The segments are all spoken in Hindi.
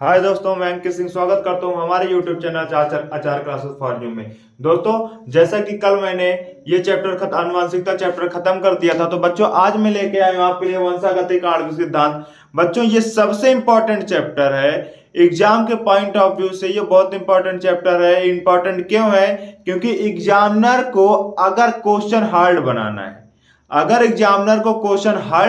हाय दोस्तों, मैं अंकित सिंह स्वागत करता हूं हमारे YouTube चैनल आचार क्लासेस फॉर यू में। दोस्तों, जैसा कि कल मैंने ये चैप्टर आनुवंशिकता चैप्टर खत्म कर दिया था, तो बच्चों आज मैं लेके आया हूं आपके लिए वंशागति का आणविक सिद्धांत। बच्चों, ये सबसे इंपॉर्टेंट चैप्टर है एग्जाम के पॉइंट ऑफ व्यू से। ये बहुत इंपॉर्टेंट चैप्टर है। इंपॉर्टेंट क्यों है? क्योंकि एग्जामिनर को अगर क्वेश्चन हार्ड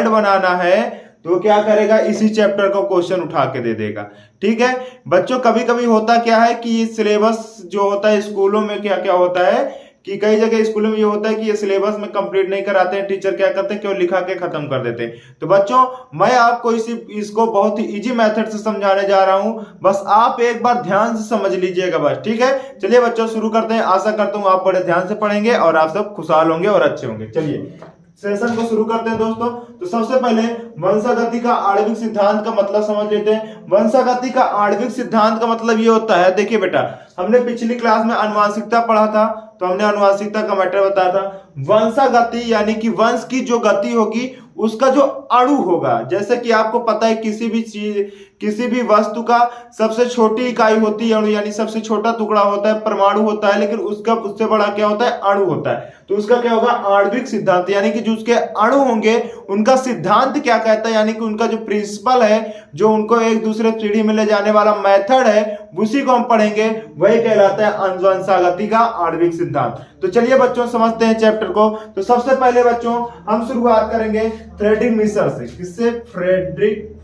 बनाना है, तो क्या करेगा, इसी चैप्टर को क्वेश्चन उठा के दे देगा। ठीक है बच्चों, कभी कभी होता क्या है कि सिलेबस जो होता है स्कूलों में, क्या क्या होता है कि कई जगह स्कूलों में ये होता है कि ये सिलेबस में कंप्लीट नहीं कराते हैं। टीचर क्या करते हैं, केवल लिखा के खत्म कर देते हैं। तो बच्चों, मैं आपको इसको बहुत ही इजी मेथड से समझाने जा रहा हूं। बस आप एक बार ध्यान से समझ लीजिएगा बस। ठीक है, चलिए बच्चों शुरू करते हैं। आशा करता हूं आप बड़े ध्यान से पढ़ेंगे और आप सब खुशहाल होंगे और अच्छे होंगे। चलिए सेशन को शुरू करते हैं दोस्तों। तो सबसे पहले वंशागति का आणविक सिद्धांत का मतलब समझ लेते हैं। वंशागति का आणविक सिद्धांत का मतलब ये होता है, देखिए बेटा, हमने पिछली क्लास में आनुवंशिकता पढ़ा था, तो हमने आनुवंशिकता का मैटर बताया था। वंशागति यानी कि वंश की जो गति होगी उसका जो अणु होगा, जैसे कि आपको पता है किसी भी चीज, किसी भी वस्तु का सबसे छोटी इकाई होती है अणु, यानी सबसे छोटा टुकड़ा होता है परमाणु होता है, लेकिन उसका उससे बड़ा क्या होता है, अणु होता है। तो उसका क्या होगा, आणविक सिद्धांत, यानी कि जो उसके अणु होंगे उनका सिद्धांत क्या कहता है, यानी कि उनका जो प्रिंसिपल है, जो उनको एक दूसरे पीढ़ी में ले जाने वाला मेथड है, उसी को हम पढ़ेंगे। वही कहलाता है वंशागति का आणविक सिद्धांत। तो चलिए बच्चों समझते हैं चैप्टर को। तो सबसे पहले बच्चों हम शुरुआत करेंगे फ्रेडरिक मिसर से। किससे? फ्रेडरिक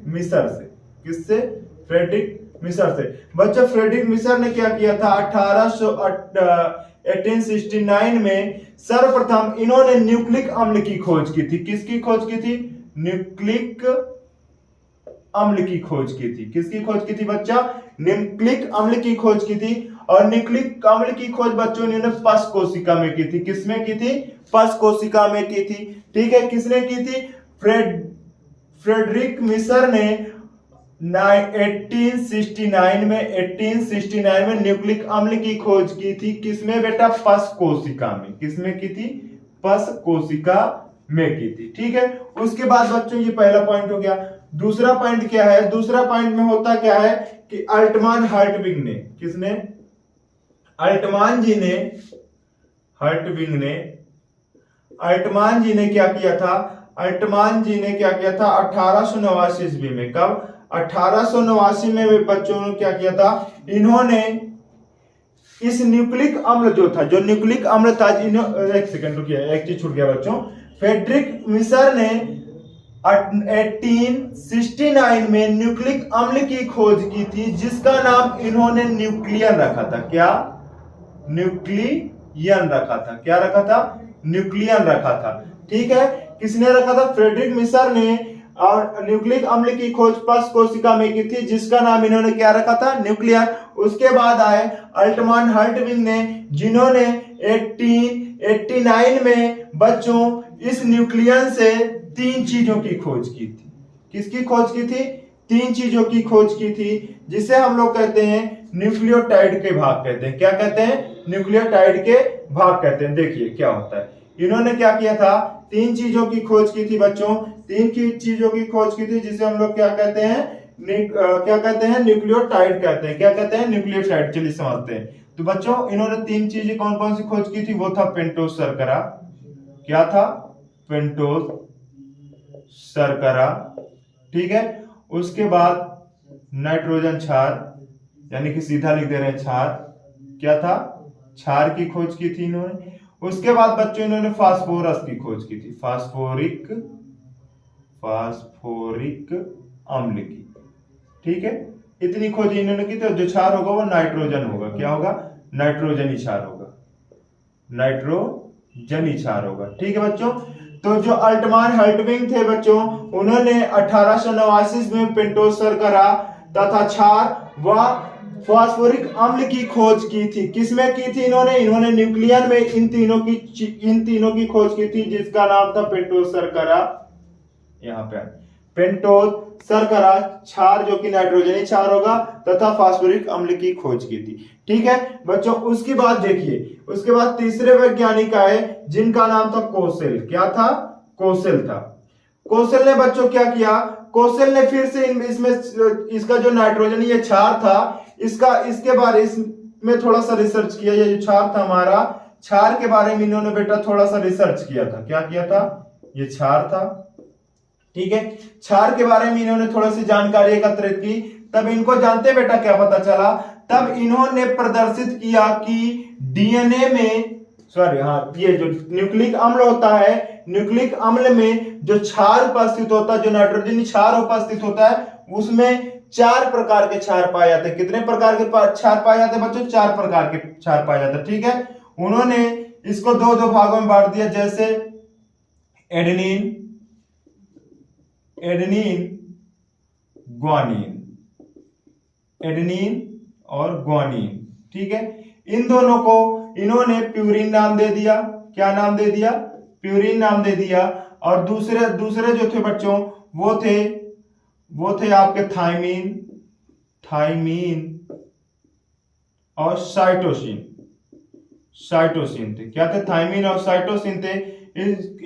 मिसर से। किससे? फ्रेडरिक मिसर से। बच्चों, फ्रेडरिक मिसर ने क्या किया था, 1869 में सर्वप्रथम इन्होंने न्यूक्लिक अम्ल की खोज की थी। किसकी खोज की थी? न्यूक्लिक अम्ल की खोज की थी। किसकी खोज की थी बच्चा? न्यूक्लिक अम्ल की खोज की थी। और न्यूक्लिक अम्ल की खोज बच्चों ने पश कोशिका में की थी। किसमें की थी? पश कोशिका में की थी। ठीक है, किसने की थी? फ्रेडरिक मिसर ने 1869 में न्यूक्लिक अम्ल की खोज की थी। किसमें बेटा? पश कोशिका में। किसमें की थी? पश कोशिका में की थी। ठीक है, उसके बाद बच्चों ये पहला पॉइंट हो गया। दूसरा पॉइंट क्या है? दूसरा पॉइंट में होता क्या है कि अल्टमान हर्टविग ने, किसने? अल्टमान जी ने क्या किया था? अल्टमान जी ने क्या किया था 1889 ईस्वी में। कब? 1889 में बच्चों ने क्या किया था, इन्होंने इस न्यूक्लिक अम्ल जो था, एक सेकंड रुकिए, एक चीज छूट गया बच्चों। फ्रेडरिक मिसर ने 1869 में न्यूक्लिक अम्ल की खोज की थी, जिसका नाम इन्होंने न्यूक्लियन रखा था। क्या? न्यूक्लियन रखा था। क्या रखा था? न्यूक्लियन रखा था। ठीक है, किसने रखा था? फ्रेडरिक मिसर ने। और न्यूक्लिक अम्ल की खोज पश कोशिका में की थी, जिसका नाम इन्होंने क्या रखा था? न्यूक्लियन। उसके बाद आए अल्टमान हर्टविग ने, जिन्होंने 1889 में बच्चों इस न्यूक्लियन से 3 चीजों की खोज की थी। किसकी खोज की थी? 3 चीजों की खोज की थी, जिसे हम लोग कहते हैं न्यूक्लियोटाइड के भाग कहते हैं। क्या कहते हैं? न्यूक्लियोटाइड के भाग कहते हैं। देखिए क्या होता है, इन्होंने क्या किया था, 3 चीजों की खोज की थी बच्चों। 3 चीजों की खोज की थी, जिसे हम लोग क्या कहते हैं, न्यूक्लियोटाइड कहते हैं। क्या कहते हैं? न्यूक्लियोटाइड। चलिए समझते हैं। तो बच्चों, इन्होंने 3 चीजें कौन कौन सी खोज की थी? वो था पेंटोज शर्करा। क्या था? पेंटोज शर्करा। ठीक है, उसके बाद नाइट्रोजन क्षार, यानी कि सीधा लिख दे रहे हैं क्षार। क्या था? क्षार की खोज की थी इन्होंने। उसके बाद बच्चों इन्होंने फास्फोरस की खोज की थी। फास्फोरिक अम्ल की। ठीक है, इतनी खोज इन्होंने की थी। जो क्षार होगा वो नाइट्रोजन होगा। क्या होगा? नाइट्रोजनी क्षार होगा। ठीक है बच्चों, तो जो अल्टमान हर्टविग थे बच्चों, उन्होंने 1889 में पेंटोज शर्करा तथा क्षार व फास्फोरिक अम्ल की खोज की थी। किसमें की थी इन्होंने न्यूक्लियन में इन तीनों की खोज की थी, जिसका नाम था पेंटोज शर्करा। यहाँ पे पेंटोज शर्करा, क्षार जो कि नाइट्रोजनी क्षार होगा, तथा फास्फोरिक अम्ल की खोज की थी। ठीक है बच्चों, उसके बाद देखिए, उसके बाद तीसरे वैज्ञानिक आए, जिनका नाम था कोसेल। क्या था? कोसेल था। कोसेल ने बच्चों क्या किया, कोसेल ने फिर से इसमें इसका जो नाइट्रोजन ये क्षार था इसके बारे इसमें थोड़ा सा रिसर्च किया। ये जो क्षार था हमारा, क्षार के बारे में इन्होंने बेटा थोड़ा सा रिसर्च किया था। क्या किया था, ये क्षार था, ठीक है। क्षार के बारे में इन्होंने थोड़ी सी जानकारी एकत्रित की। तब इनको जानते बेटा क्या पता चला, तब इन्होंने प्रदर्शित किया कि डीएनए में ये जो न्यूक्लिक अम्ल होता है, न्यूक्लिक अम्ल में जो क्षार उपस्थित होता है, जो नाइट्रोजन क्षार उपस्थित होता है, उसमें 4 प्रकार के क्षार पाए जाते हैं। कितने प्रकार के क्षार पाए जाते हैं बच्चों, 4 प्रकार के क्षार पाए जाते हैं, ठीक है। उन्होंने इसको दो भागों में बांट दिया, जैसे एडेनिन, ग्वानिन, एडेनिन और ग्वानिन, ठीक है। इन दोनों को इन्होंने प्यूरिन नाम दे दिया। क्या नाम दे दिया, प्यूरिन नाम दे दिया। और दूसरे जो थे बच्चों वो थे आपके थाइमीन और साइटोसिन थे। क्या थे, थाइमीन और साइटोसिन थे।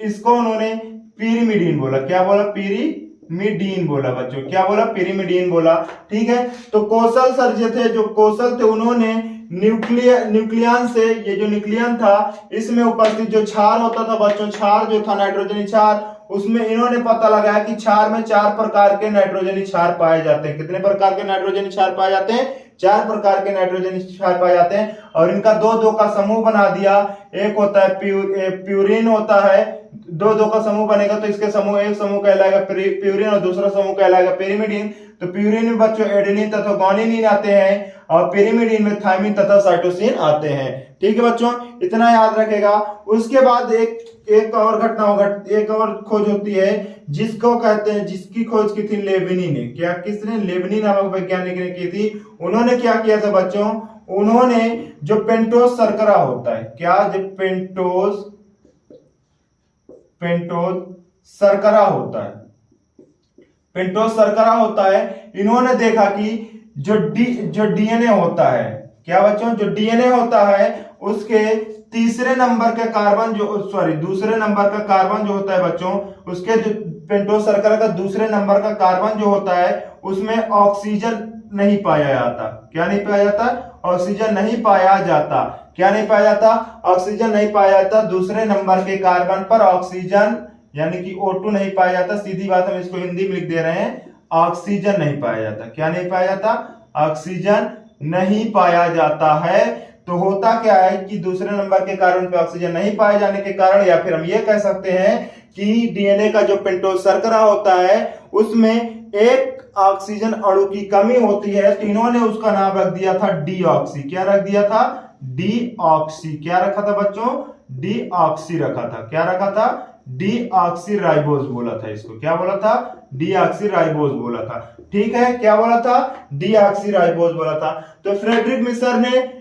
इसको उन्होंने पिरिमिडीन बोला। क्या बोला, पिरिमिडीन बोला बच्चों। क्या बोला, पिरिमिडीन बोला, ठीक है। तो कोसल सर जो कोसल थे, उन्होंने न्यूक्लियन से, ये जो न्यूक्लियन था इसमें उपस्थित जो क्षार होता था बच्चों, क्षार जो था नाइट्रोजनी क्षार, उसमें इन्होंने पता लगाया कि क्षार में 4 प्रकार के नाइट्रोजनी क्षार पाए जाते हैं। कितने प्रकार के नाइट्रोजनी क्षार पाए जाते हैं, 4 प्रकार के नाइट्रोजनी क्षार पाए जाते हैं। और इनका 2-2 का समूह बना दिया। एक होता है प्यूरिन होता है, 2-2 का समूह बनेगा तो इसके समूह, एक समूह कहलाएगा प्यूरिन और दूसरा समूह कहलाएगा पिरिमिडीन। तो प्यूरिन में बच्चों एडेनिन तथा ग्वानिन आते हैं और पिरिमिडीन में थाइमिन तथा साइटोसिन आते हैं, ठीक है बच्चों। इतना याद रखेगा। उसके बाद एक और खोज होती है जिसको कहते हैं, जिसकी खोज की थी लेविनी ने। क्या, किसने, लेविनी नामक वैज्ञानिक ने की थी। उन्होंने क्या किया था बच्चों, उन्होंने जो पेंटोस शर्करा होता है, क्या, जो पेंटोस शर्करा होता है, पेंटोस शर्करा होता है, इन्होंने देखा कि जो डीएनए होता है, क्या बच्चों, जो डीएनए होता है उसके दूसरे नंबर का कार्बन जो होता है बच्चों, उसके जो पेंटोस शर्करा का दूसरे नंबर का कार्बन जो होता है उसमें ऑक्सीजन नहीं पाया जाता। क्या नहीं पाया जाता, ऑक्सीजन नहीं पाया जाता। क्या नहीं पाया जाता, ऑक्सीजन नहीं पाया जाता। दूसरे नंबर के कार्बन पर ऑक्सीजन यानी कि O2 नहीं पाया जाता। सीधी बात, हम इसको हिंदी में लिख दे रहे हैं, ऑक्सीजन नहीं पाया जाता। क्या नहीं पाया जाता, ऑक्सीजन नहीं पाया जाता है। तो होता क्या है कि दूसरे नंबर के कार्बन पे ऑक्सीजन नहीं पाए जाने के कारण, या फिर हम ये कह सकते हैं कि डीएनए का जो पेंटोस शर्करा होता है उसमें एक ऑक्सीजन अणु की कमी होती है। तो इन्होंने उसका नाम रख दिया था डीऑक्सी। क्या रख दिया था, डीऑक्सी। क्या रखा था बच्चों, डीऑक्सी रखा था। क्या रखा था, डीऑक्सीराइबोज बोला था इसको। क्या बोला था, डीऑक्सीराइबोज बोला था, ठीक है। क्या बोला था, डीऑक्सीराइबोज बोला था। तो फ्रेडरिक मिसर ने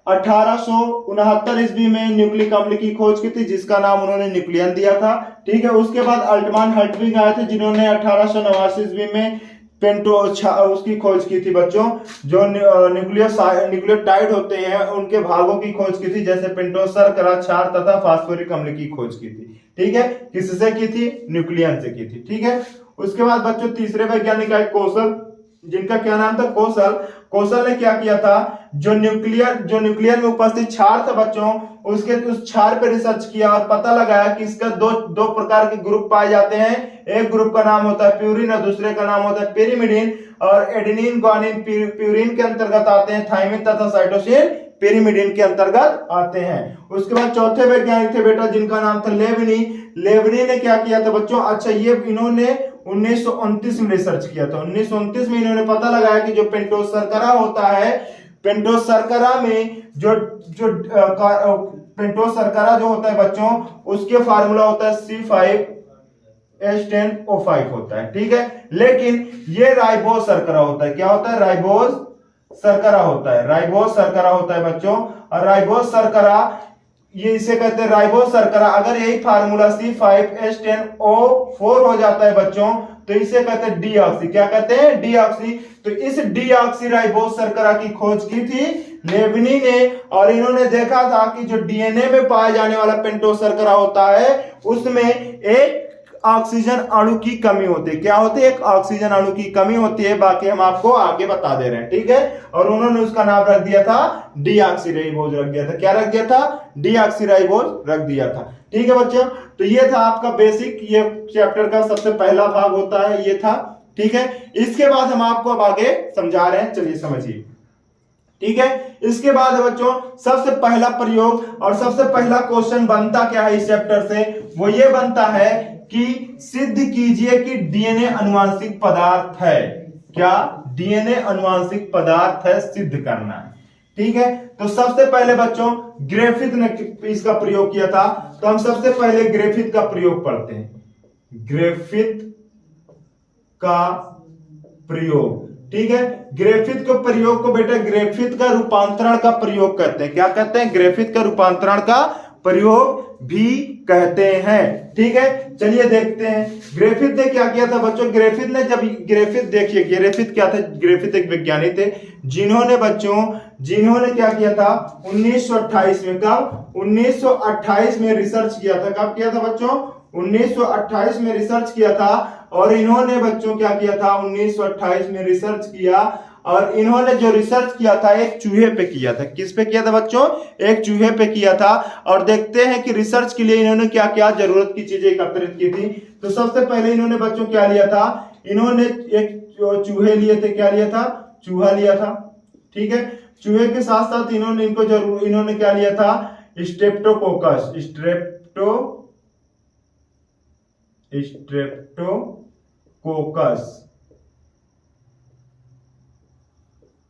1869 ईस्वी में न्यूक्लिक अम्ल की खोज की थी, जिसका नाम उन्होंने न्यूक्लियन दिया था, ठीक है। उसके बाद अल्टमान हल्टविग आए थे, जिन्होंने 1889 ईस्वी में उसकी खोज की थी बच्चों। जो न्यूक्लियोटाइड होते हैं उनके भागों की खोज की थी, जैसे पेंटोस शर्करा, क्षार तथा फास्फोरिक अम्ल की खोज की थी, ठीक है। किससे की थी, न्यूक्लियन से की थी, ठीक है। उसके बाद बच्चों तीसरे वैज्ञानिक आए कोसल, जिनका क्या नाम था, कोसल ने क्या किया था, जो न्यूक्लियर में उपस्थित क्षार था बच्चों, उस क्षार पे रिसर्च किया और पता लगाया कि इसका दो प्रकार के ग्रुप पाए जाते हैं। एक ग्रुप का नाम होता है प्यूरिन और दूसरे का नाम होता है पिरिमिडीन। और एडेनिन, ग्वानिन प्यूरिन के अंतर्गत आते हैं, थाइमिन तथा साइटोसिन पिरिमिडीन के अंतर्गत आते हैं। उसके बाद चौथे वैज्ञानिक थे बेटा, जिनका नाम था लेविनी ने क्या किया था बच्चों, अच्छा ये इन्होंने 1929 में रिसर्च किया था। 1929 में इन्होंने पता लगाया कि जो पेंटोस शर्करा होता है, पेंटोस शर्करा में जो पेंटोस शर्करा जो होता है बच्चों, उसके फार्मूला होता है C5H10O5 होता है, ठीक है। लेकिन ये राइबोज शर्करा होता है। क्या होता है, राइबोज शर्करा होता है, राइबोज शर्करा होता है बच्चों। और राइबोज शर्करा, ये इसे कहते हैं राइबोज शर्करा। अगर यही फार्मूला C5H10O4 हो जाता है बच्चों, तो इसे कहते हैं डीऑक्सी। क्या कहते हैं, डीऑक्सी। तो इस डीऑक्सी राइबोज शर्करा की खोज की थी लेविनी ने, और इन्होंने देखा था कि जो डीएनए में पाया जाने वाला पेंटोस शर्करा होता है उसमें एक ऑक्सीजन अणु की कमी होती है। क्या होती है? एक ऑक्सीजन अणु की कमी होती है। बाकी हम आपको आगे बता दे रहे हैं, ठीक है। और उन्होंने उसका नाम रख दिया था डीऑक्सीराइबोज रख दिया था। क्या रख दिया था? डीऑक्सीराइबोज रख दिया था, ठीक है बच्चों। तो ये था आपका बेसिक, ये चैप्टर का सबसे पहला भाग होता है, ये था, ठीक है। इसके बाद हम आपको अब आगे समझा रहे हैं, चलिए समझिए, ठीक है। इसके बाद बच्चों सबसे पहला प्रयोग और सबसे पहला क्वेश्चन बनता क्या है इस चैप्टर से? वो ये बनता है कि सिद्ध कीजिए कि डीएनए अनुवांशिक पदार्थ है। क्या? डीएनए अनुवांशिक पदार्थ है, सिद्ध करना है, ठीक है। तो सबसे पहले बच्चों ग्रिफिथ ने इसका प्रयोग किया था, तो हम सबसे पहले ग्रिफिथ का प्रयोग पढ़ते हैं। ग्रिफिथ का प्रयोग, ठीक है। ग्रिफिथ के प्रयोग को बेटा ग्रिफिथ का रूपांतरण का प्रयोग कहते हैं। क्या कहते हैं? ग्रिफिथ का रूपांतरण का प्रयोग भी कहते हैं, ठीक है। चलिए देखते हैं ग्रिफिथ ने क्या किया था बच्चों। ग्रिफिथ ने जब देखिए ग्रिफिथ क्या था? ग्रिफिथ एक वैज्ञानिक थे जिन्होंने क्या किया था 1928 में। कब? 1928 में रिसर्च किया था। कब किया था बच्चों? 1928 में रिसर्च किया था। और इन्होंने बच्चों क्या किया था? 1928 में रिसर्च किया, और इन्होंने जो रिसर्च किया था एक चूहे पे किया था। किस पे किया था बच्चों? एक चूहे पे किया था। और देखते हैं कि रिसर्च के लिए इन्होंने क्या क्या जरूरत की चीजें एकत्रित की थी। तो सबसे पहले इन्होंने बच्चों क्या लिया था? इन्होंने एक चूहे लिए थे। क्या लिया था? चूहा लिया था, ठीक है। चूहे के साथ साथ इन्होंने क्या लिया था? स्ट्रेप्टोकोकस।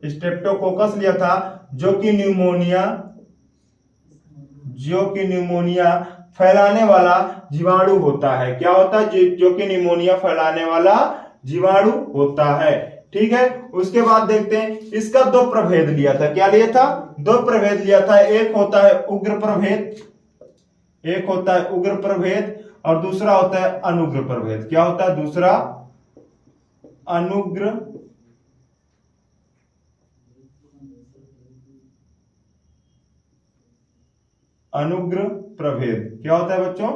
स्ट्रेप्टोकोकस लिया था, जो कि न्यूमोनिया फैलाने वाला जीवाणु होता है। क्या होता है? जो कि न्यूमोनिया फैलाने वाला जीवाणु होता है, ठीक है। उसके बाद देखते हैं इसका दो प्रभेद लिया था। क्या लिया था? दो प्रभेद लिया था। एक होता है उग्र प्रभेद और दूसरा होता है अनुग्र प्रभेद। क्या होता है दूसरा? अनुग्र प्रभेद। क्या होता है बच्चों?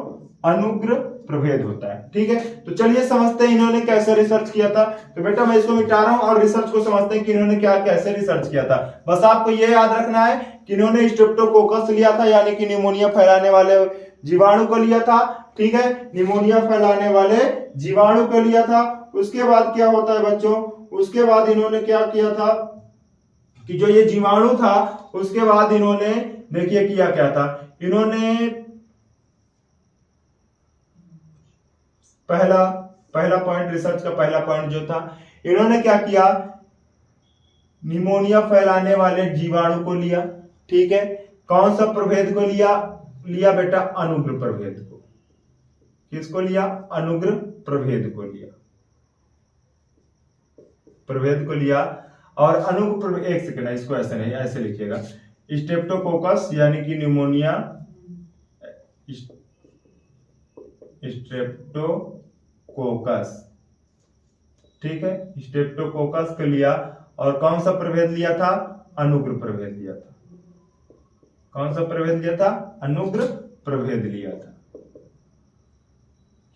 अनुग्र प्रभेद होता है, ठीक है। तो चलिए समझते हैं इन्होंने कैसे रिसर्च किया था। तो बेटा मैं इसको मिटा रहा हूं और रिसर्च को समझते हैं कि इन्होंने कैसे रिसर्च किया था। बस आपको यह याद रखना है कि इन्होंने स्ट्रेप्टोकोकस लिया था, यानी कि निमोनिया फैलाने वाले जीवाणु को लिया था, ठीक है। निमोनिया फैलाने वाले जीवाणु को लिया था। उसके बाद क्या होता है बच्चों? उसके बाद इन्होंने क्या किया था कि जो ये जीवाणु था, उसके बाद इन्होंने देखिए किया क्या था। इन्होंने पहला पॉइंट, रिसर्च का पहला पॉइंट जो था, इन्होंने क्या किया? निमोनिया फैलाने वाले जीवाणु को लिया, ठीक है। कौन सा प्रभेद को लिया बेटा? अनुग्र प्रभेद को। किसको लिया? अनुग्र प्रभेद को लिया। और अनुग्र प्रभेद, एक सेकंड, इसको ऐसे नहीं, ऐसे लिखिएगा। स्ट्रेप्टोकोकस यानी कि निमोनिया, स्ट्रेप्टोकोकस, ठीक है। स्ट्रेप्टोकोकस को लिया और कौन सा प्रभेद लिया था? अनुग्र प्रभेद लिया था। कौन सा प्रभेद लिया था? अनुग्र प्रभेद लिया था।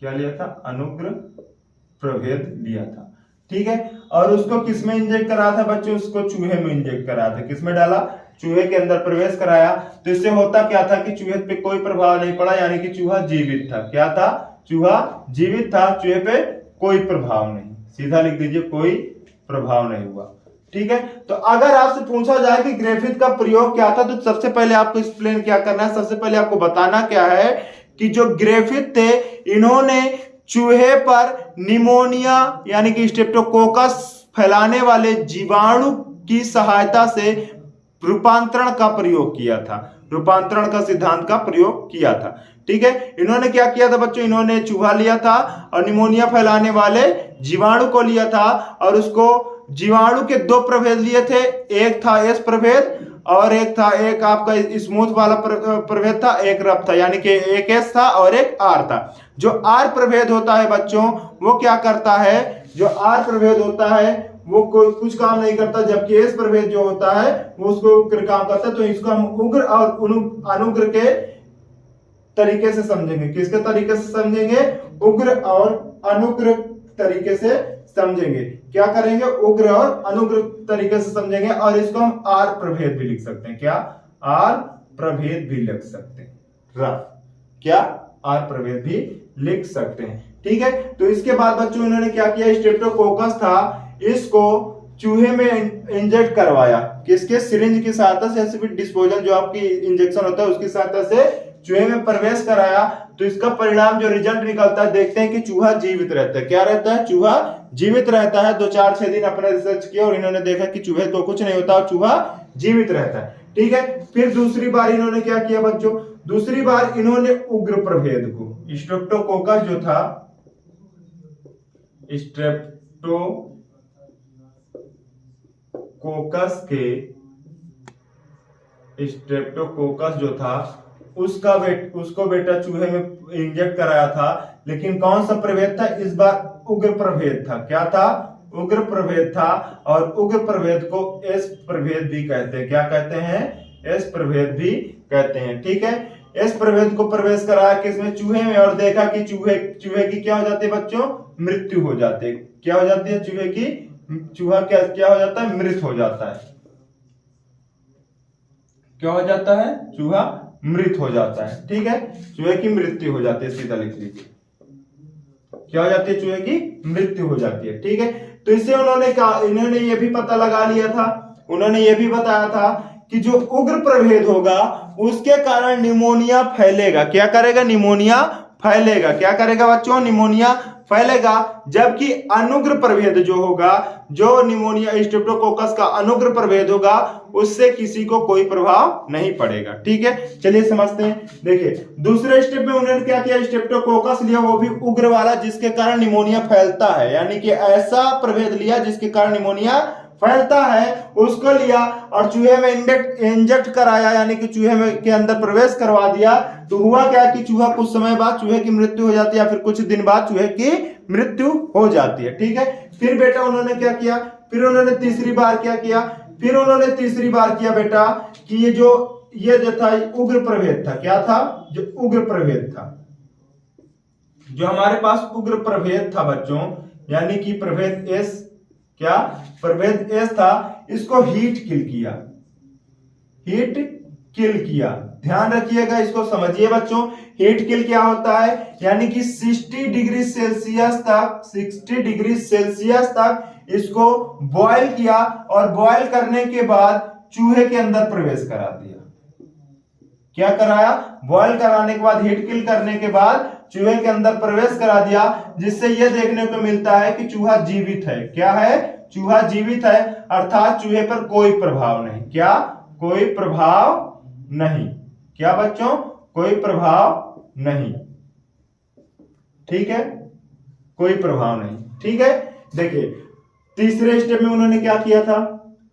क्या लिया था? अनुग्र प्रभेद लिया था, ठीक है। और उसको किस में इंजेक्ट कराया था बच्चों? उसको चूहे में इंजेक्ट कराया था। किस में डाला? चूहे के अंदर प्रवेश कराया। तो इससे होता क्या था कि चूहे पे कोई प्रभाव नहीं पड़ा, यानी कि चूहा जीवित था। क्या था? चूहा जीवित था, चूहे पे कोई प्रभाव नहीं। सीधा लिख दीजिए, कोई प्रभाव नहीं हुआ, ठीक है। तो अगर आपसे पूछा जाए कि ग्रिफिथ का प्रयोग क्या था, तो सबसे पहले आपको एक्सप्लेन क्या करना है? सबसे पहले आपको बताना क्या है कि जो ग्रिफिथ थे, इन्होंने चूहे पर निमोनिया यानी कि स्ट्रेप्टोकोकस फैलाने वाले जीवाणु की सहायता से रूपांतरण का प्रयोग किया था। रूपांतरण का सिद्धांत का प्रयोग किया था, ठीक है। इन्होंने क्या किया था बच्चों? इन्होंने चूहा लिया था और निमोनिया फैलाने वाले जीवाणु को लिया था, और उसको जीवाणु के दो प्रभेद लिए थे। एक था एस प्रभेद और एक आपका स्मूथ वाला प्रभेद था, एक रफ था, यानी कि एक एस था और एक आर था। जो आर प्रभेद होता है बच्चों, वो क्या करता है? जो आर प्रभेद होता है वो कुछ काम नहीं करता, जबकि एस प्रभेद जो होता है वो उसको काम करता है। तो इसको हम उग्र और अनुग्र के तरीके से समझेंगे। किसके तरीके से समझेंगे? उग्र और अनुग्र तरीके से समझेंगे। क्या करेंगे? उग्र और अनुग्र तरीके से समझेंगे। और इसको हम आर प्रभेद भी लिख सकते हैं। क्या? आर प्रभेद भी लिख सकते हैं। रफ क्या? आर प्रभेद भी लिख सकते हैं। ठीक है, तो इसके बाद बच्चों इन्होंने क्या किया? स्ट्रेप्टोकोकस था, इसको चूहे में इंजेक्ट करवाया। किसके? सिरिंज की सहायता से, एसिड डिस्पोजल जो आपकी इंजेक्शन होता है उसकी सहायता से चूहे में प्रवेश कराया। तो इसका परिणाम जो रिजल्ट निकलता है, देखते हैं कि चूहा जीवित रहता है। क्या रहता है? चूहा जीवित रहता है। 2-4-6 दिन अपने रिसर्च किया और इन्होंने देखा कि चूहे को कुछ नहीं होता और चूहा जीवित रहता है। ठीक है, फिर दूसरी बार इन्होंने क्या किया बच्चों? दूसरी बार इन्होंने उग्र प्रभेद को, स्ट्रेप्टोकोकस जो था, स्ट्रेप्टोकोकस जो था उसको बेटा चूहे में इंजेक्ट कराया था। लेकिन कौन सा प्रभेद था? इस बार उग्र प्रभेद था। क्या था? उग्र प्रभेद था। और उग्र प्रभेद को एस प्रभेद भी कहते हैं। क्या कहते हैं? एस प्रभेद भी कहते हैं। ठीक है, एस प्रभेद को प्रवेश कराया किसमें? चूहे में। और देखा कि चूहे की क्या हो जाती है बच्चों? मृत्यु हो जाती है। क्या हो जाती है? चूहे की, चूहा क्या हो जाता है? मृत हो जाता है। क्या हो जाता है? चूहा मृत हो जाता है। ठीक है, चूहे की मृत्यु हो जाती है। सीधा लिख लीजिए, क्या हो जाती है? चूहे की मृत्यु हो जाती है। ठीक है, तो इससे इन्होंने ये भी पता लगा लिया था, उन्होंने ये भी बताया था कि जो उग्र प्रभेद होगा उसके कारण निमोनिया फैलेगा। क्या करेगा? निमोनिया फैलेगा। क्या करेगा बच्चों? निमोनिया फैलेगा। जबकि अनुग्र प्रभेद जो होगा, जो निमोनिया स्ट्रेप्टोकोकस का अनुग्र प्रभेद होगा, उससे किसी को कोई प्रभाव नहीं पड़ेगा। ठीक है, चलिए समझते हैं। देखिए दूसरे स्टेप में उन्होंने क्या किया? स्ट्रेप्टोकोकस लिया, वो भी उग्र वाला, जिसके कारण निमोनिया फैलता है। यानी कि ऐसा प्रभेद लिया जिसके कारण निमोनिया फैलता है, उसको लिया और चूहे में इंजेक्ट कराया, यानी कि चूहे में के अंदर प्रवेश करवा दिया। तो हुआ क्या कि चूहा कुछ समय बाद चूहे की मृत्यु हो जाती है, या फिर कुछ दिन बाद चूहे की मृत्यु हो जाती है। ठीक है, फिर बेटा उन्होंने क्या किया? फिर उन्होंने तीसरी बार क्या किया? फिर उन्होंने तीसरी बार किया बेटा कि ये जो था उग्र प्रभेद था। क्या था? जो उग्र प्रभेद था, जो हमारे पास उग्र प्रभेद था बच्चों, यानी कि प्रभेद एस, क्या प्रभेद एस था, इसको हीट किल किया। हीट किल किया, ध्यान रखिएगा, इसको समझिए बच्चों। हीट किल क्या होता है? यानी कि 60 डिग्री सेल्सियस तक, 60 डिग्री सेल्सियस तक इसको बॉयल किया और बॉयल करने के बाद चूहे के अंदर प्रवेश करा दिया। क्या कराया? बॉयल कराने के बाद, हीट किल करने के बाद चूहे के अंदर प्रवेश करा दिया, जिससे यह देखने को मिलता है कि चूहा जीवित है। क्या है? चूहा जीवित है, अर्थात चूहे पर कोई प्रभाव नहीं। क्या? कोई प्रभाव नहीं। क्या बच्चों? कोई प्रभाव नहीं। ठीक है, कोई प्रभाव नहीं। ठीक है, देखिए तीसरे स्टेप में उन्होंने क्या किया था?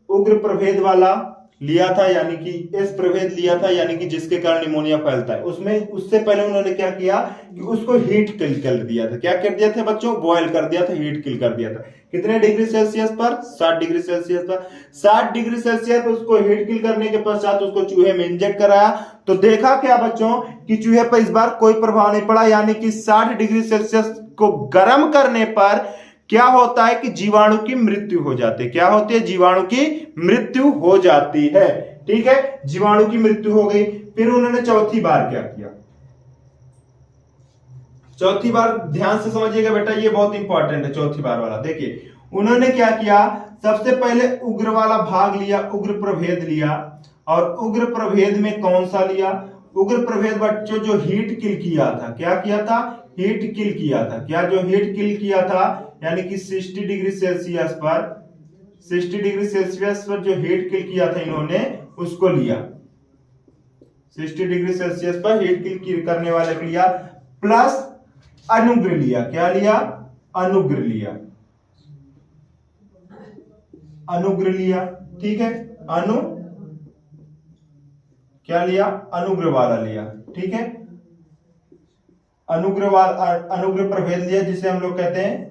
उग्र प्रभेद वाला लिया था, यानी कि एस प्रभेद लिया था, यानी कि जिसके कारण निमोनिया फैलता है। उसमें उससे पहले उन्होंने क्या किया कि उसको हीट किल कर दिया था। क्या कर दिया था बच्चों? बॉयल कर दिया था, हीट किल कर दिया था। कितने डिग्री सेल्सियस पर? 60 डिग्री सेल्सियस पर। 60 डिग्री सेल्सियस पर उसको हीट किल करने के पश्चात उसको चूहे में इंजेक्ट कराया। तो देखा क्या बच्चों कि चूहे पर इस बार कोई प्रभाव नहीं पड़ा, यानी कि 60 डिग्री सेल्सियस को गर्म करने पर क्या होता है कि जीवाणु की मृत्यु हो जाती है। क्या होती है? जीवाणु की मृत्यु हो जाती है। ठीक है, जीवाणु की मृत्यु हो गई। फिर उन्होंने चौथी बार क्या किया? चौथी बार ध्यान से समझिएगा बेटा, ये बहुत इंपॉर्टेंट है। चौथी बार वाला देखिए उन्होंने क्या किया? सबसे पहले उग्र वाला भाग लिया, उग्र प्रभेद लिया। और उग्र प्रभेद में कौन सा लिया? उग्र प्रभेद बच्चों जो हीट किल किया था। क्या किया था? हीट किल किया था। क्या? जो हीट किल किया था, यानी कि 60 डिग्री सेल्सियस पर, 60 डिग्री सेल्सियस पर जो हीट किल किया था इन्होंने, उसको लिया। 60 डिग्री सेल्सियस पर हीट किल करने वाले को लिया, प्लस अनुग्र लिया। क्या लिया? अनुग्र लिया। अनुग्र लिया। ठीक है, क्या लिया? अनुग्र वाला लिया। ठीक है, अनुग्र प्रभेद लिया, जिसे हम लोग कहते हैं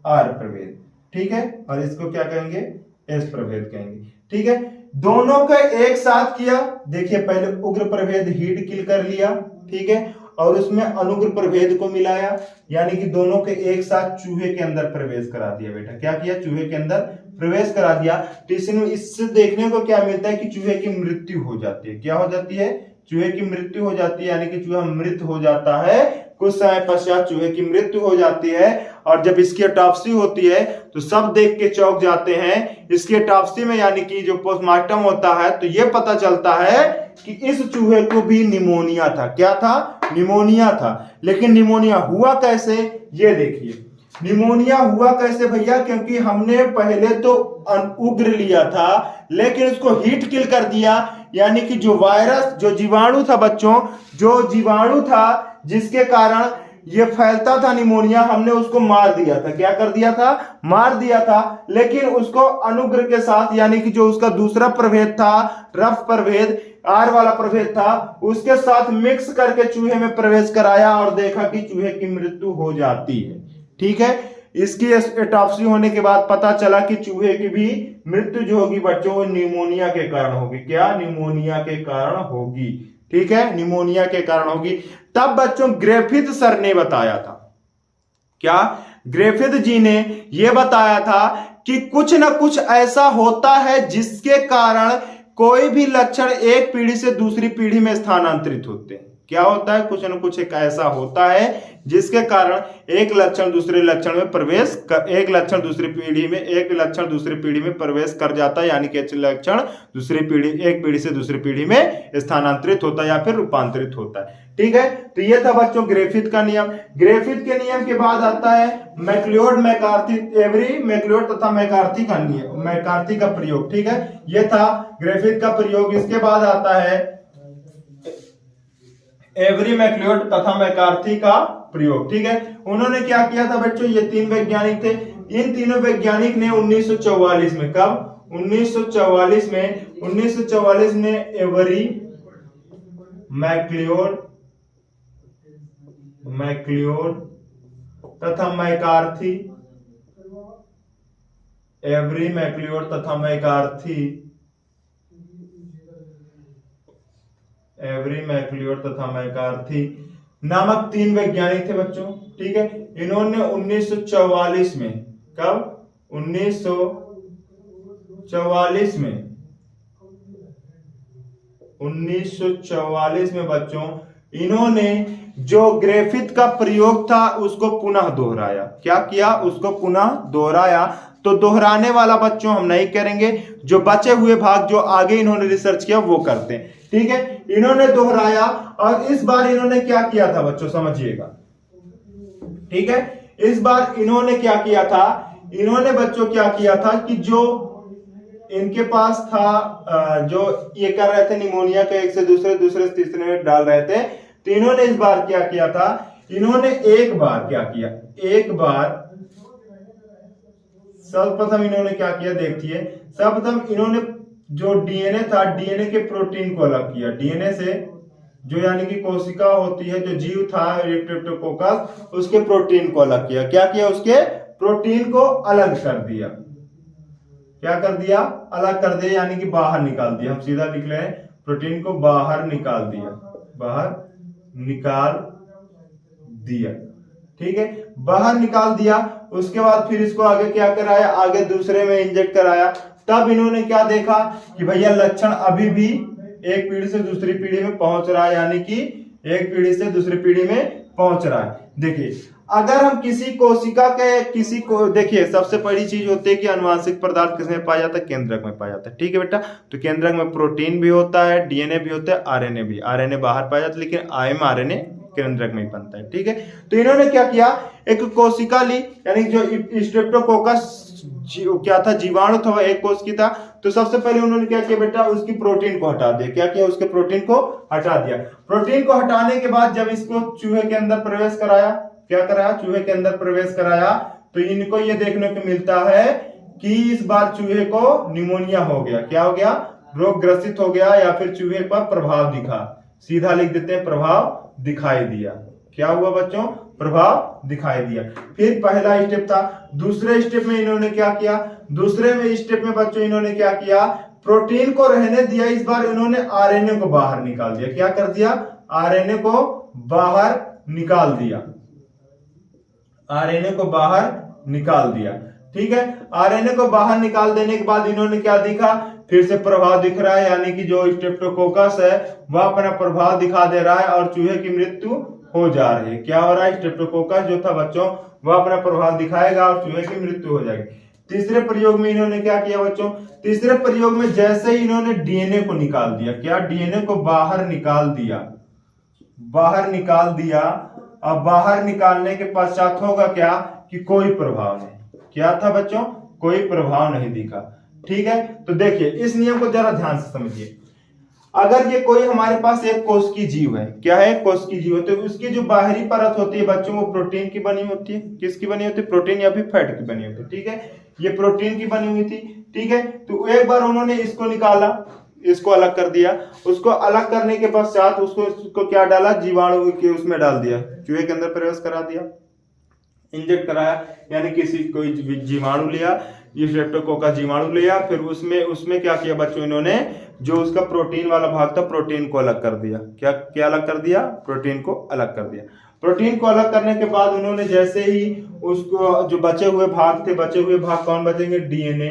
आर प्रभेद। ठीक है, और इसको क्या कहेंगे? एस प्रभेद कहेंगे। ठीक है, दोनों का एक साथ किया। देखिए पहले उग्र प्रभेद हीट किल कर लिया, ठीक है, और उसमें अनुग्र प्रभेद को मिलाया, यानी कि दोनों के एक साथ चूहे के अंदर प्रवेश करा दिया। बेटा क्या किया, चूहे के अंदर प्रवेश करा दिया। तो इससे देखने को क्या मिलता है कि चूहे की मृत्यु हो जाती है। क्या हो जाती है, चूहे की मृत्यु हो जाती है, यानी कि चूहा मृत हो जाता है। कुछ समय पश्चात चूहे की मृत्यु हो जाती है और जब इसकी ऑटोप्सी होती है तो सब देख के चौंक जाते हैं। इसकी ऑटोप्सी में यानी कि जो पोस्टमार्टम होता है तो ये पता चलता है कि इस चूहे को भी निमोनिया था। क्या था, निमोनिया था। लेकिन निमोनिया हुआ कैसे, ये देखिए निमोनिया हुआ कैसे भैया, क्योंकि हमने पहले तो उग्र लिया था लेकिन उसको हीट किल कर दिया, यानी कि जो वायरस, जो जीवाणु था बच्चों, जो जीवाणु था जिसके कारण ये फैलता था निमोनिया, हमने उसको मार दिया था। क्या कर दिया था, मार दिया था। लेकिन उसको अनुग्र के साथ, यानी कि जो उसका दूसरा प्रभेद था, रफ प्रभेद, आर वाला प्रभेद था, उसके साथ मिक्स करके चूहे में प्रवेश कराया और देखा कि चूहे की मृत्यु हो जाती है। ठीक है, इसकी ऑटोप्सी होने के बाद पता चला कि चूहे की भी मृत्यु जो होगी बच्चों वो निमोनिया के कारण होगी। क्या, निमोनिया के कारण होगी। ठीक है, निमोनिया के कारण होगी। तब बच्चों ग्रिफिथ सर ने बताया था, क्या, ग्रिफिथ जी ने यह बताया था कि कुछ ना कुछ ऐसा होता है जिसके कारण कोई भी लक्षण एक पीढ़ी से दूसरी पीढ़ी में स्थानांतरित होते हैं। क्या होता है, कुछ न कुछ एक ऐसा होता है जिसके कारण एक लक्षण दूसरे लक्षण में प्रवेश कर, एक लक्षण दूसरी पीढ़ी में, एक लक्षण दूसरी पीढ़ी में प्रवेश कर जाता है, यानी कि लक्षण दूसरी पीढ़ी, एक पीढ़ी से दूसरी पीढ़ी में स्थानांतरित होता है या फिर रूपांतरित होता है। ठीक है, तो ये था बच्चों ग्रिफिथ का नियम। ग्रिफिथ के नियम के बाद आता है मैक्लियोड मैकार्थी, एवरी मैक्लियोड तथा मैकार्थी का नियम, मैकार्थी का प्रयोग। ठीक है, ये था ग्रिफिथ का प्रयोग। इसके बाद आता है एवरी मैक्लियोड तथा मैकार्थी का प्रयोग। ठीक है, उन्होंने क्या किया था बच्चों, ये तीन वैज्ञानिक थे। इन तीनों वैज्ञानिक ने 1944 में, कब, 1944 में एवरी मैक्लियोड तथा मैकार्थी, एवरी मैक्लियोड तथा मैकार्थी, एवरी मैक्लियोड तथा मैकार्थी नामक तीन वैज्ञानिक थे बच्चों। ठीक है, इन्होंने 1944 में, कब, 1944 में बच्चों इन्होंने जो ग्रिफिथ का प्रयोग था उसको पुनः दोहराया। क्या किया, उसको पुनः दोहराया। तो दोहराने वाला बच्चों हम नहीं करेंगे, जो बचे हुए भाग जो आगे इन्होंने रिसर्च किया वो करते हैं। ठीक है, इन्होंने दोहराया और इस बार इन्होंने क्या किया था बच्चों, समझिएगा। ठीक है, इस बार इन्होंने क्या किया था, इन्होंने बच्चों क्या किया था कि जो इनके पास था, जो ये कर रहे थे निमोनिया के एक से दूसरे, दूसरे से तीसरे में डाल रहे थे, तो इन्होंने इस बार क्या किया था, इन्होंने एक बार क्या किया, एक बार सर्वप्रथम इन्होंने क्या किया, देखिए सर्वप्रथम इन्होंने जो डीएनए था, डीएनए के प्रोटीन को अलग किया। डीएनए से जो यानी कि कोशिका होती है, जो जीव था स्ट्रेप्टोकोकस, उसके प्रोटीन को अलग किया। क्या किया, उसके प्रोटीन को अलग कर दिया। क्या कर दिया, अलग कर दिया, यानी कि बाहर निकाल दिया। हम सीधा लिख रहे हैं, प्रोटीन को बाहर निकाल दिया, बाहर निकाल दिया। ठीक है, बाहर निकाल दिया। उसके बाद फिर इसको आगे क्या कराया, आगे दूसरे में इंजेक्ट कराया। तब इन्होंने क्या देखा कि भैया लक्षण अभी भी एक पीढ़ी से दूसरी पीढ़ी में पहुंच रहा है, यानी कि एक पीढ़ी से दूसरी पीढ़ी में पहुंच रहा है। देखिए, अगर हम किसी कोशिका के किसी को देखिए, सबसे पहली चीज होती है कि अनुवांशिक पदार्थ किसमें पाया जाता है, केंद्रक में पाया जाता है। ठीक है बेटा, तो केंद्रक में प्रोटीन भी होता है, डीएनए भी होता है, आरएनए भी। आरएनए बाहर पाया जाता है लेकिन एमआरएनए केंद्रक में ही बनता है। ठीक है, तो इन्होंने क्या किया, एक कोशिका ली, यानी जो स्ट्रेप्टोकोकस क्या था, जीवाणु था, एक कोश की था। तो सबसे पहले उन्होंने क्या किया बेटा, उसकी प्रोटीन को हटा दिया। क्या किया, उसके प्रोटीन को हटा दिया। प्रोटीन को हटाने के बाद जब इसको चूहे के अंदर प्रवेश कराया, क्या कराया, चूहे के अंदर प्रवेश कराया, तो इनको ये देखने को मिलता है कि इस बार चूहे को निमोनिया हो गया। क्या हो गया, रोग ग्रसित हो गया, या फिर चूहे पर प्रभाव दिखा। सीधा लिख देते हैं, प्रभाव दिखाई दिया। क्या हुआ बच्चों, प्रभाव दिखाई दिया। फिर पहला स्टेप था। दूसरे स्टेप में इन्होंने क्या किया, दूसरे में स्टेप में बच्चों इन्होंने क्या किया, प्रोटीन को रहने दिया। इस बार इन्होंने आरएनए को बाहर निकाल दिया। क्या कर दिया, आरएनए को बाहर निकाल दिया, आरएनए को बाहर निकाल दिया। ठीक है, आरएनए को बाहर निकाल देने के बाद इन्होंने क्या दिखा, फिर से प्रभाव दिख रहा है, यानी कि जो स्ट्रेप्टोकोकस है वह अपना प्रभाव दिखा दे रहा है और चूहे की मृत्यु हो जा रही है। क्या हो रहा है, स्ट्रेप्टोकोकस जो था बच्चों वह अपना प्रभाव दिखाएगा और चूहे की मृत्यु हो जाएगी। तीसरे प्रयोग में इन्होंने क्या किया बच्चों, तीसरे प्रयोग में जैसे ही इन्होंने डीएनए को निकाल दिया, क्या डीएनए को बाहर निकाल दिया, बाहर निकाल दिया। अब बाहर निकालने के पश्चात होगा क्या कि कोई प्रभाव नहीं, क्या था बच्चों, कोई प्रभाव नहीं दिखा। ठीक है, तो देखिए इस नियम को जरा ध्यान से समझिए। अगर ये कोई हमारे पास एक कोशिकीय जीव है, क्या है, कोशिकीय जीव है, तो उसकी जो बाहरी परत होती है बच्चों वो प्रोटीन की बनी होती है। किसकी बनी होती है, प्रोटीन या फिर फैट की बनी होती है। ठीक है, ये प्रोटीन की बनी हुई थी। ठीक है, तो एक बार उन्होंने इसको निकाला, इसको अलग कर दिया, उसको अलग करने के पश्चात उसको क्या डाला, जीवाणु के उसमें डाल दिया, चूहे के अंदर प्रवेश करा दिया, इंजेक्ट कराया, यानी किसी कोई जीवाणु लिया, ये स्ट्रेप्टोकोकस जीवाणु लिया, फिर उसमें क्या किया बच्चों, इन्होंने जो उसका प्रोटीन वाला भाग था प्रोटीन को अलग कर दिया। क्या अलग कर दिया, प्रोटीन को अलग कर दिया। प्रोटीन को अलग करने के बाद उन्होंने जैसे ही उसको जो बचे हुए भाग थे, बचे हुए भाग कौन बचेंगे, डीएनए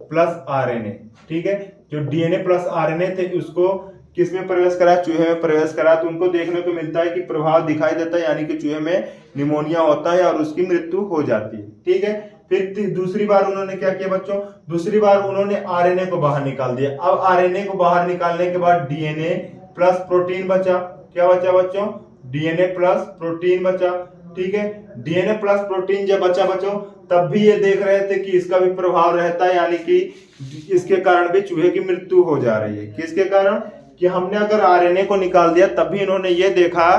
प्लस आरएनए। ठीक है, जो डीएनए प्लस आरएनए थे उसको किसमें प्रवेश करा, चूहे में प्रवेश करा, तो उनको देखने को मिलता है कि प्रभाव दिखाई देता है, यानी कि चूहे में निमोनिया होता है और उसकी मृत्यु हो जाती है। ठीक है, फिर दूसरी बार उन्होंने क्या किया बच्चों, दूसरी बार उन्होंने आरएनए को बाहर निकाल दिया। अब आरएनए को बाहर निकालने के बाद डीएनए प्लस प्रोटीन बचा। क्या बचा बच्चों, डीएनए प्लस प्रोटीन बचा। ठीक है, डीएनए प्लस प्रोटीन जब बचा बच्चों, तब भी ये देख रहे थे कि इसका भी प्रभाव रहता है, यानी कि इसके कारण भी चूहे की मृत्यु हो जा रही है। किसके कारण, कि हमने अगर आरएनए को निकाल दिया तब भी इन्होंने ये देखा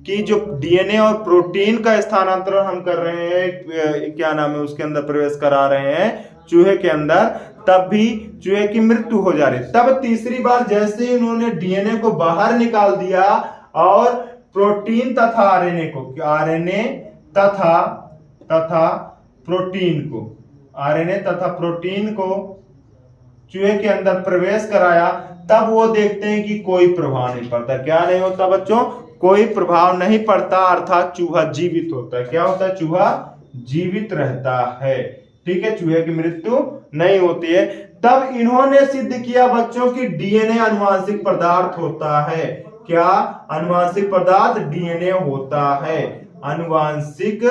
कि जो डीएनए और प्रोटीन का स्थानांतरण हम कर रहे हैं, क्या नाम है, उसके अंदर प्रवेश करा रहे हैं चूहे के अंदर, तब भी चूहे की मृत्यु हो जा रही है। तब तीसरी बार जैसे ही उन्होंने डीएनए को बाहर निकाल दिया और प्रोटीन तथा आरएनए को, आरएनए तथा प्रोटीन को, आरएनए तथा प्रोटीन को चूहे के अंदर प्रवेश कराया, तब वो देखते हैं कि कोई प्रभाव नहीं पड़ता। क्या नहीं होता बच्चों, कोई प्रभाव नहीं पड़ता, अर्थात चूहा जीवित होता है। क्या होता है, चूहा जीवित रहता है। ठीक है, चूहे की मृत्यु नहीं होती है। तब इन्होंने सिद्ध किया बच्चों की डीएनए आनुवांशिक पदार्थ होता है। क्या, आनुवांशिक पदार्थ डीएनए होता है, आनुवांशिक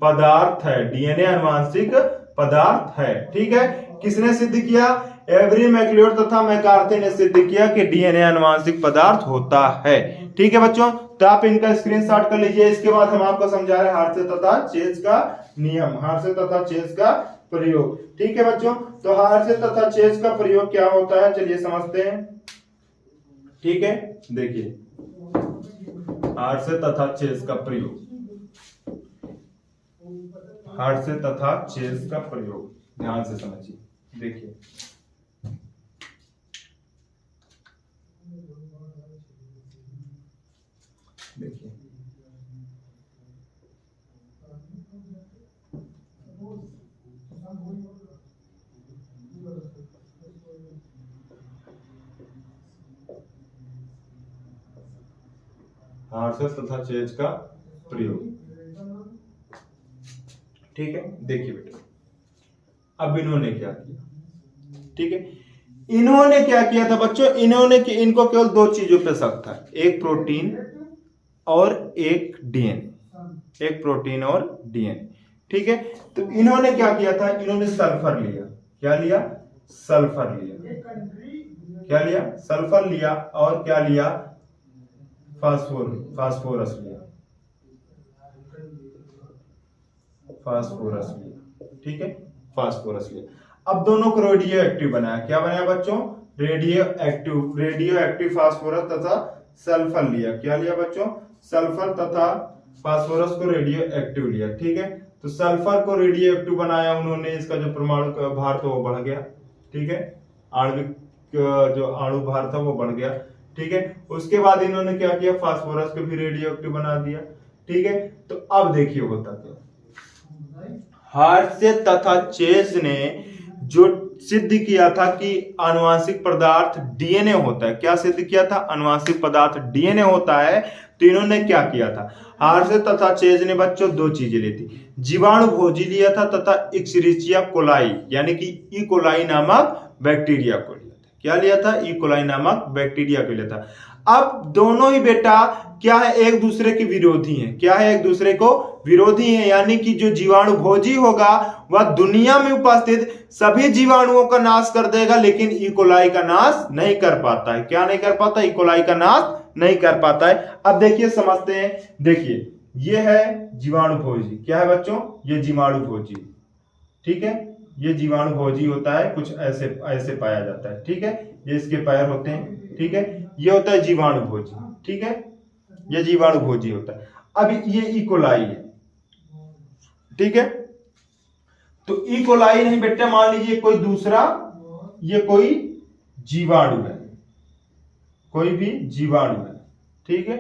पदार्थ है, डीएनए आनुवांशिक पदार्थ है। ठीक है, किसने सिद्ध किया, एवरी मैक्लियोड तथा मैकार्थी ने सिद्ध किया कि डीएनए आनुवांशिक पदार्थ होता है। ठीक है बच्चों, तो आप इनका स्क्रीनशॉट कर लीजिए। इसके बाद हम आपको समझा रहे हैं हार्शे तथा चेज का नियम, हार्शे तथा चेज का प्रयोग। ठीक है बच्चों, तो हार्शे तथा चेज का प्रयोग क्या होता है, चलिए समझते हैं। ठीक है, देखिए हार्शे तथा चेज का प्रयोग, हार्शे तथा चेज का प्रयोग, ध्यान से समझिए। देखिए हार्शे तथा चेज का प्रयोग। ठीक है, देखिए बेटा, अब इन्होंने क्या किया। ठीक है, इन्होंने क्या किया था बच्चों, इनको केवल दो चीजों पे शक था, एक प्रोटीन और एक डीएनए, एक प्रोटीन और डीएनए। ठीक है, तो इन्होंने क्या किया था, इन्होंने सल्फर लिया। क्या लिया, सल्फर लिया। क्या लिया, सल्फर लिया, और क्या लिया, फास्फोरस लिया, फास्फोरस लिया। ठीक है, फास्फोरस लिया। अब दोनों को रेडियो एक्टिव बनाया। क्या बनाया बच्चों, रेडियो एक्टिव फास्फोरस तथा सल्फर लिया। क्या लिया बच्चों, सल्फर तथा फास्फोरस को रेडियो एक्टिव लिया। ठीक है, तो सल्फर को रेडियो एक्टिव बनाया उन्होंने, इसका जो परमाणु भार था वो बढ़ गया। ठीक है, आणविक जो अणु भार था वो बढ़ गया। ठीक है, उसके बाद इन्होंने क्या किया, फास्फोरस को भी रेडियो एक्टिव बना दिया। ठीक है, तो अब देखिए होता क्या, हार्शे तथा चेज ने जो सिद्ध किया था कि आनुवांशिक पदार्थ डीएनए होता है। क्या सिद्ध किया था? आनुवांशिक पदार्थ डीएनए होता है। तो इन्होंने क्या किया था? हार्शे तथा चेज ने बच्चों दो चीजें ली थी, जीवाणु भोजी लिया था तथा इक्सरिचिया कोलाई यानी कि ई कोलाई नामक बैक्टीरिया को लिया था। क्या लिया था? ई कोलाई नामक बैक्टीरिया को लिया था। अब दोनों ही बेटा क्या है? एक दूसरे के विरोधी हैं। क्या है? एक दूसरे को विरोधी हैं, यानी कि जो जीवाणु भोजी होगा वह दुनिया में उपस्थित सभी जीवाणुओं का नाश कर देगा, लेकिन ई कोलाई का नाश नहीं कर पाता है। क्या नहीं कर पाता? ई कोलाई का नाश नहीं कर पाता है। अब देखिए, समझते हैं। देखिए, ये है जीवाणु भोजी। क्या है बच्चों? ये जीवाणु भोजी, ठीक है। ये जीवाणु भोजी होता है, कुछ ऐसे ऐसे पाया जाता है, ठीक है। ये इसके पैर होते हैं, ठीक है। ये होता है जीवाणु भोजी, ठीक है। ये जीवाणु भोजी होता है। अब ये ई कोलाई है, ठीक है। तो ई कोलाई नहीं बेटा, मान लीजिए कोई दूसरा, ये कोई जीवाणु है, कोई भी जीवाणु है, ठीक है।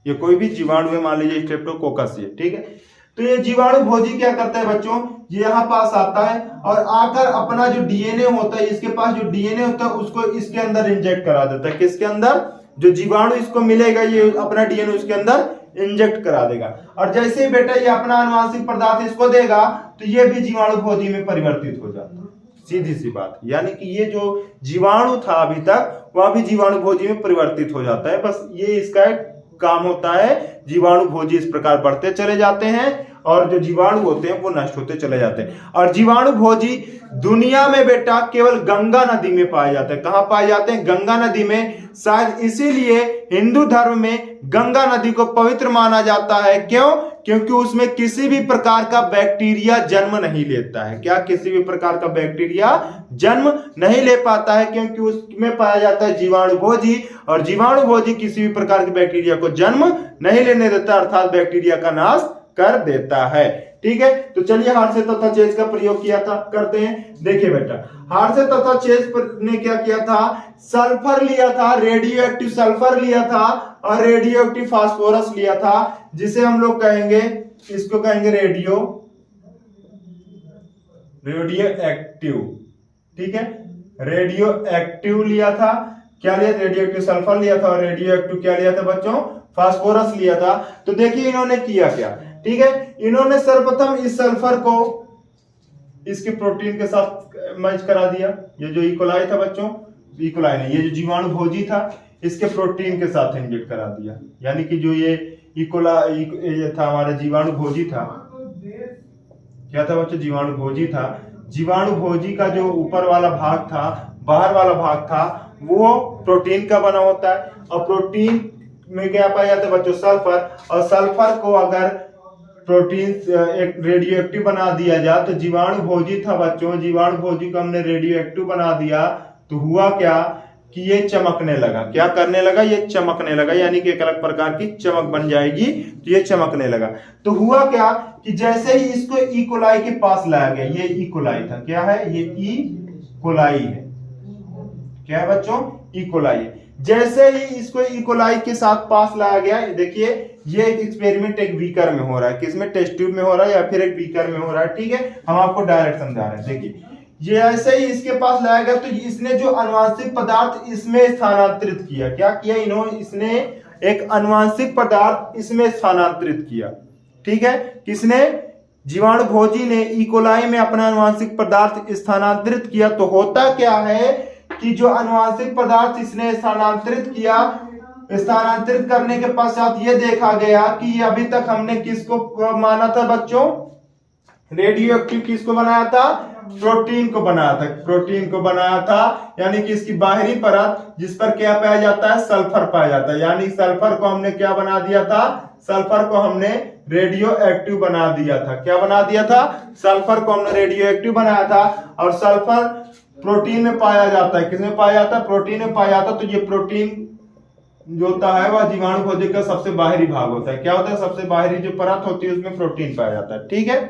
ये कोई भी जीवाणु है, मान लीजिए स्ट्रेप्टोकोकस है, ठीक है। तो ये जीवाणु भोजी क्या करता है बच्चों? ये यहाँ पास आता है और आकर अपना जो डीएनए होता है, इसके पास जो डीएनए होता है उसको इसके अंदर इंजेक्ट करा देता है। किसके अंदर? जो जीवाणु इसको मिलेगा, ये अपना डीएनए उसके अंदर इंजेक्ट करा देगा। और जैसे ही बेटा ये अपना आनुवांशिक पदार्थ इसको देगा, तो ये भी जीवाणु भोजी में परिवर्तित हो जाता है। सीधी सी बात, यानी कि ये जो जीवाणु था अभी तक, वह भी जीवाणु भोजी में परिवर्तित हो जाता है। बस ये इसका एक काम होता है। जीवाणु भोजी इस प्रकार बढ़ते चले जाते हैं और जो जीवाणु होते हैं वो नष्ट होते चले जाते हैं। और जीवाणु भोजी दुनिया में बेटा केवल गंगा नदी में पाए जाते हैं। कहां पाए जाते हैं? गंगा नदी में। शायद इसीलिए हिंदू धर्म में गंगा नदी को पवित्र माना जाता है। क्यों? क्योंकि उसमें किसी भी प्रकार का बैक्टीरिया जन्म नहीं लेता है। क्या? किसी भी प्रकार का बैक्टीरिया जन्म नहीं ले पाता है, क्योंकि उसमें पाया जाता है जीवाणु भोजी। और जीवाणु भोजी किसी भी प्रकार के बैक्टीरिया को जन्म नहीं लेने देता, अर्थात बैक्टीरिया का नाश कर देता है, ठीक है। तो चलिए हार्शे तथा चेज का प्रयोग किया था, करते हैं। देखिए बेटा, हार्शे तथा चेज ने क्या किया था? सल्फर लिया था, रेडियो एक्टिव सल्फर लिया था और रेडियो एक्टिव फास्फोरस लिया था, जिसे हम लोग कहेंगे, इसको कहेंगे रेडियो एक्टिव, ठीक है। रेडियो एक्टिव लिया था। क्या लिया? रेडियो एक्टिव सल्फर लिया था और रेडियो एक्टिव क्या लिया था बच्चों? फास्फोरस लिया था। तो देखिए इन्होंने किया क्या, ठीक है। इन्होंने सर्वप्रथम इस सल्फर को इसके प्रोटीन के साथ मैच करा दिया। ये जो ई कोलाई था बच्चों, ई कोलाई नहीं, ये जो जीवाणु भोजी था, इसके प्रोटीन के साथ इंजेक्ट करा दिया। यानी कि जो ये ई कोलाई ये था, हमारा जीवाणु भोजी था। क्या था बच्चों? जीवाणु भोजी था। जीवाणु भोजी का जो ऊपर वाला भाग था, बाहर वाला भाग था, वो प्रोटीन का बना होता है। और प्रोटीन में क्या पाया जाता है बच्चों? सल्फर। और सल्फर को अगर प्रोटीन एक रेडियो एक्टिव बना दिया जाए, तो जीवाणु भोजी था बच्चों, जीवाणु भोजी को हमने रेडियो एक्टिव बना दिया, तो हुआ क्या कि ये चमकने लगा। क्या करने लगा? ये चमकने लगा, यानी कि एक अलग प्रकार की चमक बन जाएगी, तो ये चमकने लगा। तो हुआ क्या कि जैसे ही इसको ई कोलाई के पास लाया गया, ये ई कोलाई था। क्या है? ये ई कोलाई है। क्या है बच्चों? ई कोलाई है। जैसे ही इसको ई कोलाई के साथ पास लाया गया, देखिए ये एक एक्सपेरिमेंट एक बीकर में हो रहा है। किसमें? टेस्ट ट्यूब में हो रहा है या फिर एक बीकर में हो रहा है, ठीक है। हम आपको डायरेक्ट समझा रहे हैं। देखिए ये ऐसे ही इसके पास लाया गया, तो इसने जो अनुवांशिक पदार्थ इसमें स्थानांतरित किया। क्या किया? इसने एक अनुवांशिक पदार्थ इसमें स्थानांतरित किया, ठीक है। किसने? जीवाणु भोजी ने ई कोलाई में अपना अनुवांशिक पदार्थ स्थानांतरित किया। तो होता क्या है कि जो अनुवांशिक पदार्थ इसने स्थानांतरित किया, स्थानांतरित करने के पश्चात ये देखा गया कि अभी तक हमने किसको माना था बच्चों? Radio active. किसको बनाया था? प्रोटीन को बनाया था। प्रोटीन को बनाया था, यानी कि इसकी बाहरी परत जिस पर क्या पाया जाता है? सल्फर पाया जाता है। यानी सल्फर को हमने क्या बना दिया था? सल्फर को हमने रेडियो एक्टिव बना दिया था। क्या बना दिया था? सल्फर को हमने रेडियो एक्टिव बनाया था। और सल्फर प्रोटीन में पाया जाता है। किसमें पाया जाता है? प्रोटीन में पाया जाता है। तो ये प्रोटीन जो होता है वह जीवाणु भोजी का सबसे बाहरी भाग होता है। क्या होता है? सबसे बाहरी जो परत होती है उसमें प्रोटीन पाया जाता है, ठीक है।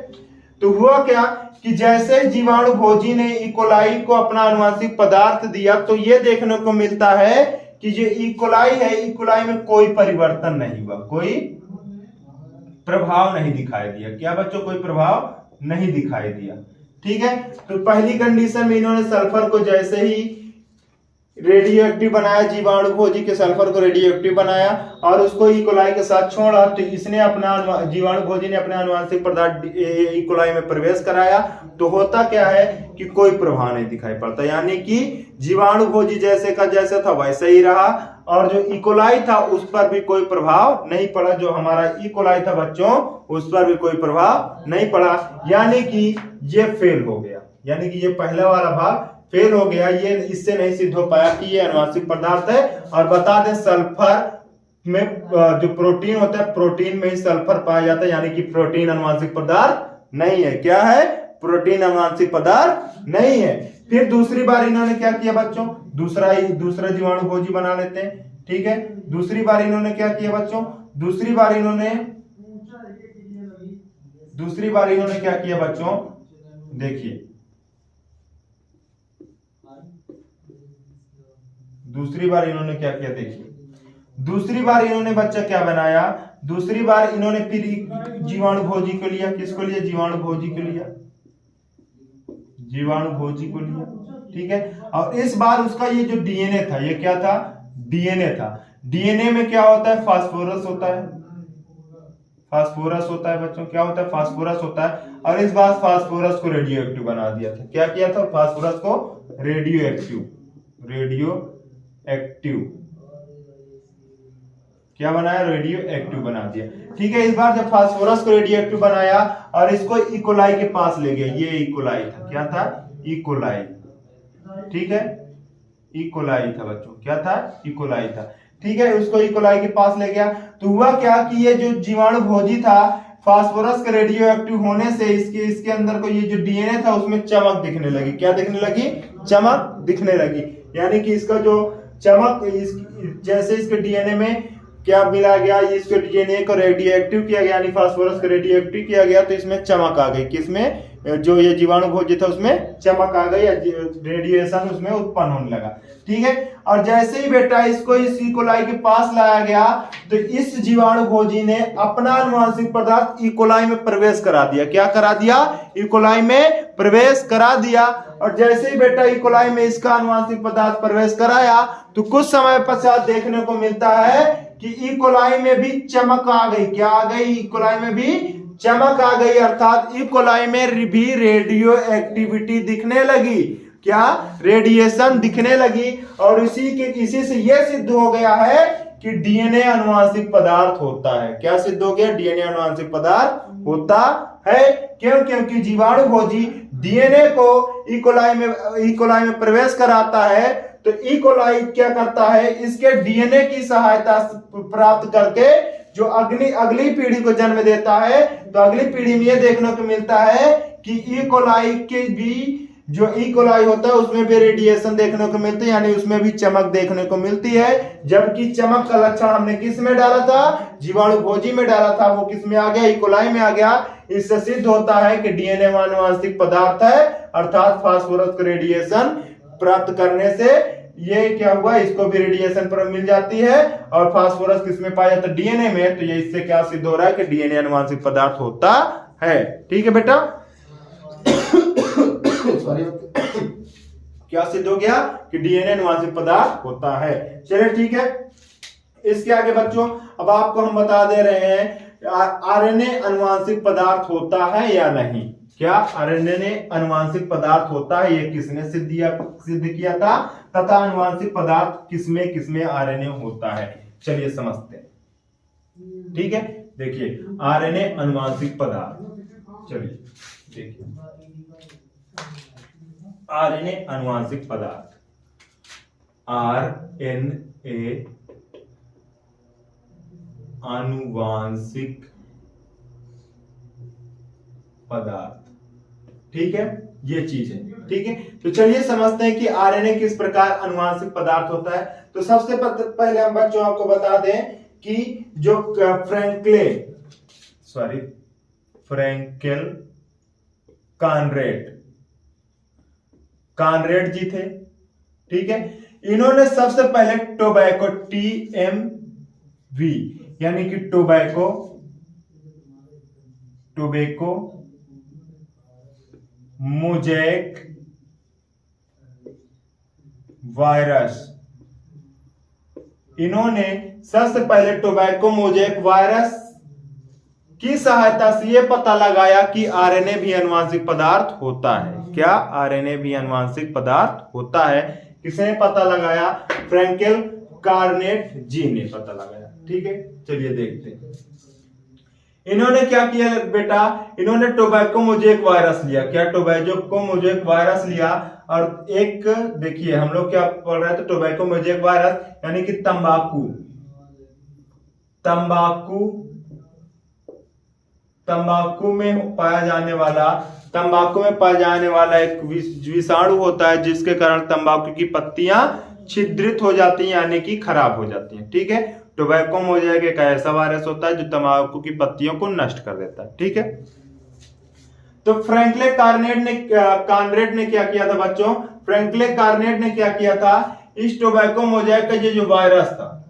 तो हुआ क्या कि जैसे जीवाणु भोजी ने ई कोलाई को अपना अनुवांशिक पदार्थ दिया, तो ये देखने को मिलता है कि जो ई कोलाई है, ई कोलाई में कोई परिवर्तन नहीं हुआ, कोई प्रभाव नहीं दिखाई दिया। क्या बच्चों? कोई प्रभाव नहीं दिखाई दिया, ठीक है। तो पहली कंडीशन में इन्होंने सल्फर को जैसे ही रेडियो एक्टिव बनाया, जीवाणु भोजी के सल्फर को रेडियो एक्टिव बनाया और उसको इकोलाई के साथ छोड़ा, तो इसने अपना जीवाणु भोजी ने अपने अनुवांशिक पदार्थ इकोलाई में प्रवेश कराया। तो होता क्या है कि कोई प्रभाव नहीं दिखाई पड़ता, यानी कि जीवाणु भोजी जैसे का जैसे था वैसे ही रहा और जो इकोलाई था उस पर भी कोई प्रभाव नहीं पड़ा। जो हमारा इकोलाई था बच्चों उस पर भी कोई प्रभाव नहीं पड़ा, यानी कि ये फेल हो गया, यानी कि ये पहला वाला भाग फेल हो गया। ये इससे नहीं सिद्ध हो पाया कि ये अनुवांशिक पदार्थ है। और बता दें सल्फर में जो प्रोटीन होता है, प्रोटीन में ही सल्फर पाया जाता है, यानी कि प्रोटीन अनुवांशिक पदार्थ नहीं है। क्या है? प्रोटीन अनुवांशिक पदार्थ नहीं है। फिर दूसरी बार इन्होंने क्या किया बच्चों, दूसरा जीवाणु भोजी बना लेते हैं। ठीक है, दूसरी बार इन्होंने क्या किया बच्चों, दूसरी बार इन्होंने क्या किया बच्चों, देखिए दूसरी बार इन्होंने क्या किया, देखिए दूसरी बार इन्होंने बच्चा क्या बनाया, दूसरी बार इन्होंने फिर जीवाणु भोजी को लिया। किसको लिया? जीवाणु भोजी को लिया, जीवाणु भोजी को लिया। ठीक है, और इस बार उसका ये जो डीएनए था, ये क्या था? डीएनए था। डीएनए में क्या होता है? फास्फोरस होता है, फास्फोरस होता है बच्चों। क्या होता है? फास्फोरस होता है। और इस बार फास्फोरस को रेडियो एक्टिव बना दिया था। क्या किया था? फास्फोरस को रेडियो एक्टिव क्या बनाया? रेडियो एक्टिव बना दिया। ठीक है, इस बार जब फास्फोरस को रेडियो एक्टिव बनाया और इसको इकोलाई के पास ले गया, ये इकोलाई था। क्या था? इकोलाई। ठीक है, इकोलाई था बच्चों। क्या था? इकोलाई था। ठीक है, उसको इकोलाई के पास ले गया तो हुआ क्या कि ये जो जीवाणु भोजी था, फास्फोरस के रेडियो एक्टिव होने से इसके अंदर को ये जो डीएनए था उसमें चमक दिखने लगी। क्या दिखने लगी? चमक दिखने लगी। यानी कि इसका जो चमक जैसे इसके डीएनए में क्या मिला गया, इसके डीएनए को रेडियो एक्टिव किया गया, यानी फास्फोरस को रेडियो एक्टिव किया गया, तो इसमें चमक आ गई। किसमें? जो ये जीवाणु भोजी था उसमें चमक आ गई, रेडिएशन उसमें उत्पन्न होने लगा। ठीक है, और जैसे ही बेटा इसको इस इकोलाई के पास लाया गया तो इस जीवाणु भोजी ने अपना अनुवांशिक पदार्थ इकोलाई में प्रवेश करा दिया। क्या करा दिया? इकोलाई में प्रवेश करा दिया। और जैसे ही बेटा इकोलाई में इसका अनुवांशिक पदार्थ प्रवेश कराया तो कुछ समय पश्चात देखने को मिलता है कि इकोलाई में भी चमक आ गई। क्या आ गई? इकोलाई में भी चमक आ गई, अर्थात इकोलाई में भी रेडियो एक्टिविटी दिखने लगी। क्या? रेडिएशन दिखने लगी। और इसी से यह सिद्ध हो गया है कि डीएनए अनुवांशिक पदार्थ होता है। क्या सिद्ध हो गया? डीएनए अनुवांशिक पदार्थ होता है। क्यों? क्योंकि जीवाणु भोजी डीएनए को इकोलाई में प्रवेश कराता है तो इकोलाई क्या करता है, इसके डीएनए की सहायता प्राप्त करके जो अगली पीढ़ी को जन्म देता है। तो अगली पीढ़ी में यह देखने को मिलता है कि इकोलाई के भी जो इकोलाई होता है उसमें भी रेडिएशन देखने को मिलती है, यानी उसमें भी चमक देखने को मिलती है। जबकि चमक का लक्षण हमने किस में डाला था? जीवाणु भोजी में डाला था, वो किस में आ गया? इकोलाई में आ गया। इससे सिद्ध होता है कि डीएनए अनुवांशिक पदार्थ है, अर्थात फास्फोरस को रेडिएशन प्राप्त करने से ये क्या हुआ, इसको भी रेडिएशन पर मिल जाती है। और फास्फोरस किसमें पाया जाता है? डीएनए में। तो ये इससे क्या सिद्ध हो रहा है कि डीएनए अनुवांशिक पदार्थ होता है। ठीक है बेटा, क्या सिद्ध हो गया कि डीएनए अनुवांशिक पदार्थ होता है। चलिए ठीक है, इसके आगे बच्चों अब आपको हम बता दे रहे हैं आरएनए अनुवांशिक पदार्थ होता है या नहीं। क्या आरएनए अनुवांशिक पदार्थ होता है? ये किसने सिद्ध किया था, तथा अनुवांशिक पदार्थ किसमें आरएनए होता है। चलिए समझते हैं। ठीक है, देखिए आरएनए अनुवांशिक पदार्थ। चलिए देखिए आरएनए अनुवांशिक पदार्थ, आरएनए अनुवांशिक पदार्थ। ठीक है, ये चीज है। ठीक है, तो चलिए समझते हैं कि आरएनए किस प्रकार अनुवांशिक पदार्थ होता है। तो सबसे पहले हम बच्चों आपको बता दें कि जो फ्रैंकेल कॉनरेड जी थे। ठीक है, इन्होंने सबसे पहले टोबैको TMV यानी कि टोबैको मोज़ेक वायरस। इन्होंने सबसे पहले टोबैको मोज़ेक वायरस की सहायता से यह पता लगाया कि आरएनए भी आनुवांशिक पदार्थ होता है। क्या? आरएनए भी आनुवांशिक पदार्थ होता है। किसने पता लगाया? फ्रैंकल कार्नेट जी ने पता लगाया। ठीक है, चलिए देखते हैं। इन्होंने क्या किया बेटा? इन्होंने टोबैको मोज़ेक वायरस लिया। क्या? टोबैको मोज़ेक वायरस लिया। और एक देखिए हम लोग क्या पढ़ रहे थे, टोबैको मोज़ेक वायरस यानी कि तंबाकू में पाया जाने वाला एक विषाणु होता है जिसके कारण तंबाकू की पत्तियां छिद्रित हो जाती हैं यानी कि खराब हो जाती हैं। ठीक है, टोबैको मोज़ेक एक ऐसा वायरस होता है जो तंबाकू की पत्तियों को नष्ट कर देता है। ठीक है, तो फ्रैंकलिन कार्नेट ने क्या किया था बच्चों? फ्रैंकलिन कार्नेट ने क्या किया था? इस टोबैको मोज़ेक का जो वायरस था,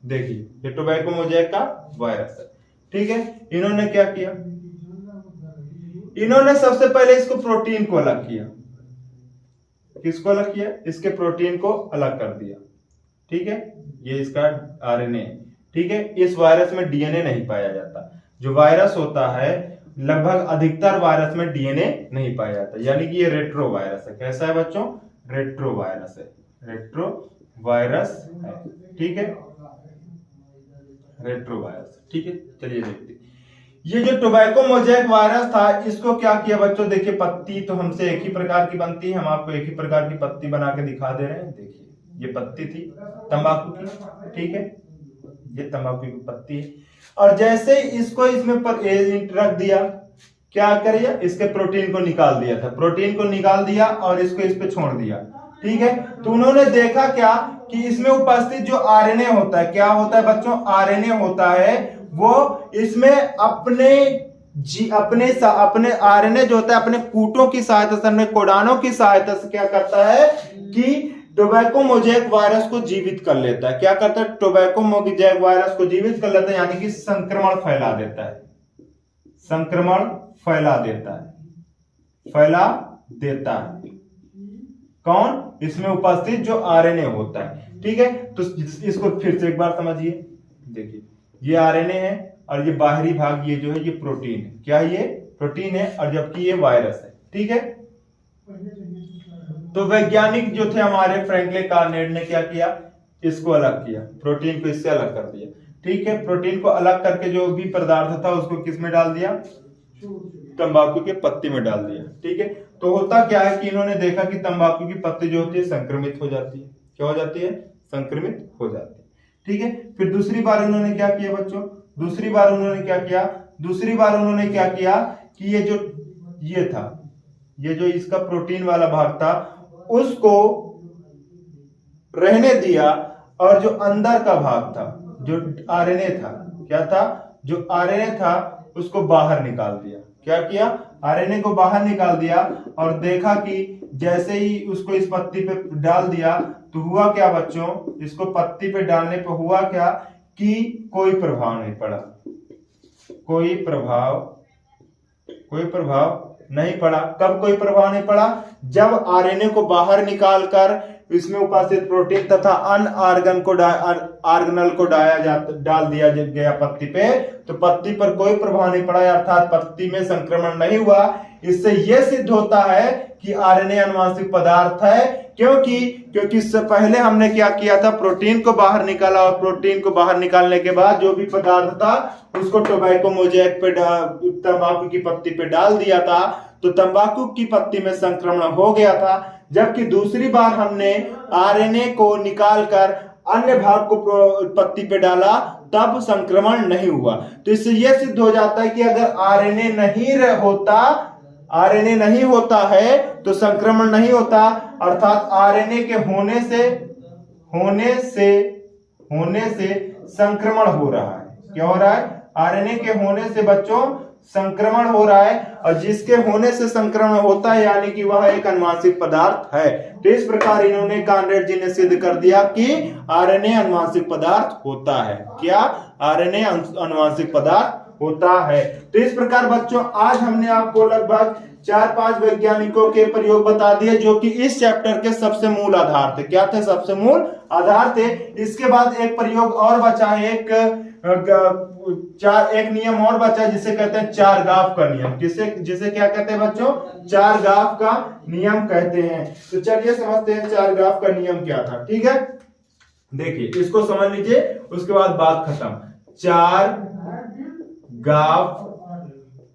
देखिए ये टोबैको मोज़ेक का वायरस है। ठीक है, इन्होंने क्या किया? इन्होंने सबसे पहले इसको प्रोटीन को अलग किया। किसको अलग किया? इसके प्रोटीन को अलग कर दिया। ठीक है, ये इसका आरएनए। ठीक है, इस वायरस में डीएनए नहीं पाया जाता। जो वायरस होता है लगभग अधिकतर वायरस में डीएनए नहीं पाया जाता, यानी कि ये रेट्रो वायरस है। कैसा है बच्चों? रेट्रो वायरस है। रेट्रो वायरस है। ठीक है, रेट्रो वायरस। ठीक है, चलिए देखते हैं। ये जो टोबैको मोज़ेक वायरस था, इसको क्या किया बच्चों? देखिए पत्ती तो हमसे एक ही प्रकार की बनती है, हम आपको एक ही प्रकार की पत्ती बना के दिखा दे रहे हैं। देखिए ये पत्ती थी तंबाकू की। ठीक है, ये तंबाकू की पत्ती है। और जैसे इसको इसमें पर रख दिया, क्या करिए? इसके प्रोटीन को निकाल दिया था। प्रोटीन को निकाल दिया और इसको इस पे छोड़ दिया। ठीक है, तो उन्होंने देखा क्या कि इसमें उपस्थित जो आरएनए होता है, क्या होता है बच्चों? आरएनए होता है वो इसमें अपने आरएनए जो होता है अपने कूटों की सहायता से, अपने कोडानों की सहायता से क्या करता है कि टोबैको मोज़ेक वायरस को जीवित कर लेता है। क्या करता है? टोबैको मोज़ेक वायरस को जीवित कर लेता है, यानी कि संक्रमण फैला देता है। संक्रमण फैला देता है। कौन? इसमें उपस्थित जो आरएनए होता है। ठीक है, तो इसको फिर से एक बार समझिए। देखिए ये आरएनए है और ये बाहरी भाग ये जो है ये प्रोटीन है। क्या ये? प्रोटीन है, और जबकि ये वायरस है। ठीक है, तो वैज्ञानिक जो थे हमारे फ्रैंकलिन कार्नेट ने क्या किया? इसको अलग किया, प्रोटीन को इससे अलग कर दिया। ठीक है, प्रोटीन को अलग करके जो भी पदार्थ था उसको किस में डाल दिया? तंबाकू की पत्ती में डाल दिया। ठीक है, तो होता क्या है कि इन्होंने देखा कि तंबाकू की पत्ती जो होती है संक्रमित हो जाती है। क्या हो जाती है? संक्रमित हो जाती है। ठीक है, फिर दूसरी बार उन्होंने क्या किया बच्चों? दूसरी बार उन्होंने क्या किया कि ये था, ये जो इसका प्रोटीन वाला भाग था उसको रहने दिया, और जो अंदर का भाग था, जो आरएनए था, क्या था? जो आरएनए था उसको बाहर निकाल दिया। क्या किया? आरएनए को बाहर निकाल दिया और देखा कि जैसे ही उसको इस पत्ती पे डाल दिया तो हुआ क्या बच्चों? इसको पत्ती पे डालने पे हुआ क्या कि कोई प्रभाव नहीं पड़ा। कोई प्रभाव नहीं पड़ा। कब कोई प्रभाव नहीं पड़ा? जब आरएनए को बाहर निकालकर इसमें उपस्थित प्रोटीन तथा अन्य ऑर्गेनल को डाल दिया गया पत्ती पे, तो पत्ती पर कोई प्रभाव नहीं पड़ा, अर्थात पत्ती में संक्रमण नहीं हुआ। इससे यह सिद्ध होता है कि आरएनए आनुवांशिक पदार्थ है। क्योंकि इससे पहले हमने क्या किया था? प्रोटीन को बाहर निकाला, और प्रोटीन को बाहर निकालने के बाद जो भी पदार्थ था उसको टोबैको मोज़ेक पे तंबाकू की पत्ती पे डाल दिया था, तो तंबाकू की पत्ती में संक्रमण हो गया था। जबकि दूसरी बार हमने आरएनए को निकालकर अन्य भाग को पत्ती पे डाला तब संक्रमण नहीं हुआ। तो इससे यह सिद्ध हो जाता है कि अगर आरएनए नहीं होता है तो संक्रमण नहीं होता, अर्थात आरएनए के होने से संक्रमण हो रहा है। क्या हो रहा है? आरएनए के होने से बच्चों संक्रमण हो रहा है, और जिसके होने से संक्रमण होता है यानी कि वह एक आनुवांशिक पदार्थ है। तो इस प्रकार इन्होंने कार्नेट जी ने सिद्ध कर दिया कि आरएनए आनुवांशिक पदार्थ होता है। क्या? आरएनए आनुवांशिक पदार्थ होता है। तो इस प्रकार बच्चों आज हमने आपको लगभग 4-5 वैज्ञानिकों के प्रयोग बता दिए जो कि इस चैप्टर के सबसे मूल आधार थे। क्या थे? सबसे मूल आधार थे। इसके बाद एक प्रयोग और बचा है, एक नियम और बचा है जिसे कहते हैं चारगाफ का नियम। जिसे क्या कहते हैं बच्चों? चारगाफ का नियम कहते हैं। तो चलिए समझते हैं चारगाफ का नियम क्या था। ठीक है, देखिए इसको समझ लीजिए, उसके बाद बात खत्म। चारगाफ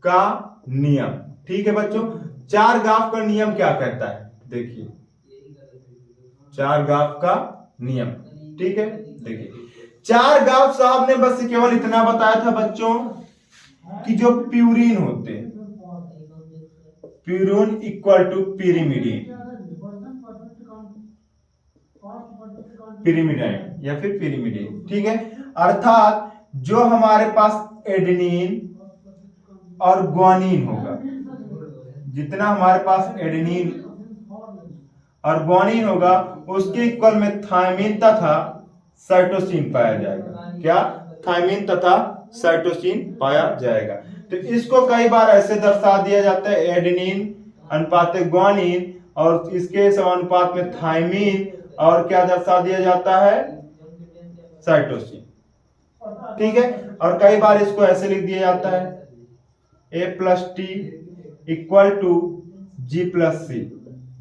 का नियम, ठीक है बच्चों। चारगाफ का नियम क्या कहता है? देखिए चारगाफ का नियम, ठीक है। देखिए चारगाफ साहब ने बस केवल इतना बताया था बच्चों कि जो प्यूरिन होते हैं, purine equal to pyrimidine, pyrimidine या फिर पिरिमिडीन, ठीक है। अर्थात जो हमारे पास एडेनिन और ग्वानिन होगा, जितना हमारे पास एडेनिन और ग्वानिन होगा उसके इक्वल में थायमिन तथा साइटोसिन पाया जाएगा। क्या? थायमिन तथा साइटोसिन पाया जाएगा। तो इसको कई बार ऐसे दर्शा दिया जाता है, एडेनिन अनुपात ग्वानिन और इसके समानुपात में थायमिन, और क्या दर्शा दिया जाता है? साइटोसिन, ठीक है। और कई बार इसको ऐसे लिख दिया जाता है A+T इक्वल टू G+C,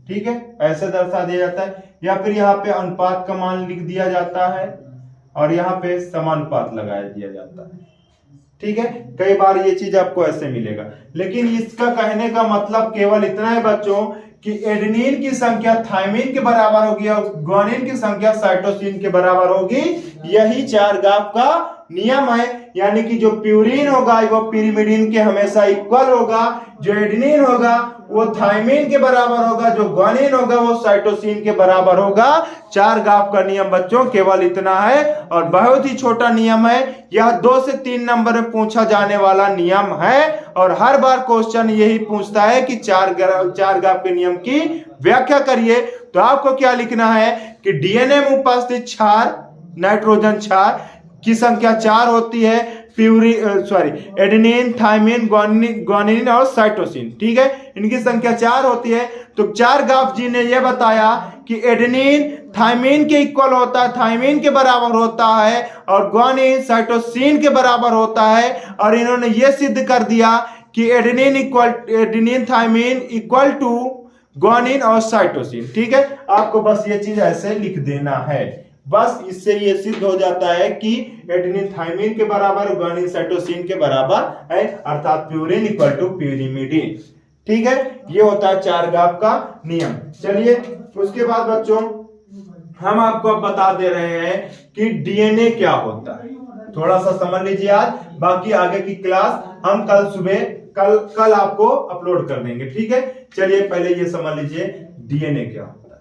ठीक है, ऐसे दर्शा दिया जाता है। या फिर यहाँ पे अनुपात का मान लिख दिया जाता है और यहाँ पे समानुपात लगाया दिया जाता है, ठीक है। कई बार ये चीज आपको ऐसे मिलेगा, लेकिन इसका कहने का मतलब केवल इतना है बच्चों कि एडेनिन की संख्या थायमिन के बराबर होगी और ग्वानिन की संख्या साइटोसिन के बराबर होगी। यही चारगाफ का नियम है, यानी कि जो प्यूरिन होगा वो पिरिमिडीन के हमेशा इक्वल होगा, जो एडेनिन होगा वो थायमिन के बराबर होगा, जो ग्वानिन होगा वो साइटोसिन के बराबर होगा। चारगाफ का नियम बच्चों केवल इतना है और बहुत ही छोटा नियम है। यह 2 से 3 नंबर में पूछा जाने वाला नियम है और हर बार क्वेश्चन यही पूछता है कि चारगाफ के नियम की व्याख्या करिए। तो आपको क्या लिखना है कि डीएनए में उपस्थित क्षार, नाइट्रोजन क्षार की संख्या 4 होती है, एडेनिन, थायमिन, ग्वानिन और साइटोसिन, ठीक है, इनकी संख्या 4 होती है। तो चारगाफ जी ने यह बताया कि एडेनिन थायमिन के इक्वल होता है, थायमिन के बराबर होता है, और ग्वानिन साइटोसिन के बराबर होता है। और इन्होंने यह सिद्ध कर दिया कि adenine thymine equal to guanine और साइटोसिन, ठीक है। आपको बस ये चीज ऐसे लिख देना है, बस इससे ये सिद्ध हो जाता है कि एडेनिन थायमिन के बराबर, ग्वानिन साइटोसिन के बराबर है, अर्थात प्यूरिन इक्वल टू पिरिमिडीन, ठीक है। ये होता है चारगाफ का नियम। चलिए उसके बाद बच्चों हम आपको अब बता दे रहे हैं कि डीएनए क्या होता है। थोड़ा सा समझ लीजिए आज, बाकी आगे की क्लास हम कल सुबह कल आपको अपलोड कर देंगे, ठीक है। चलिए पहले ये समझ लीजिए डीएनए क्या होता है,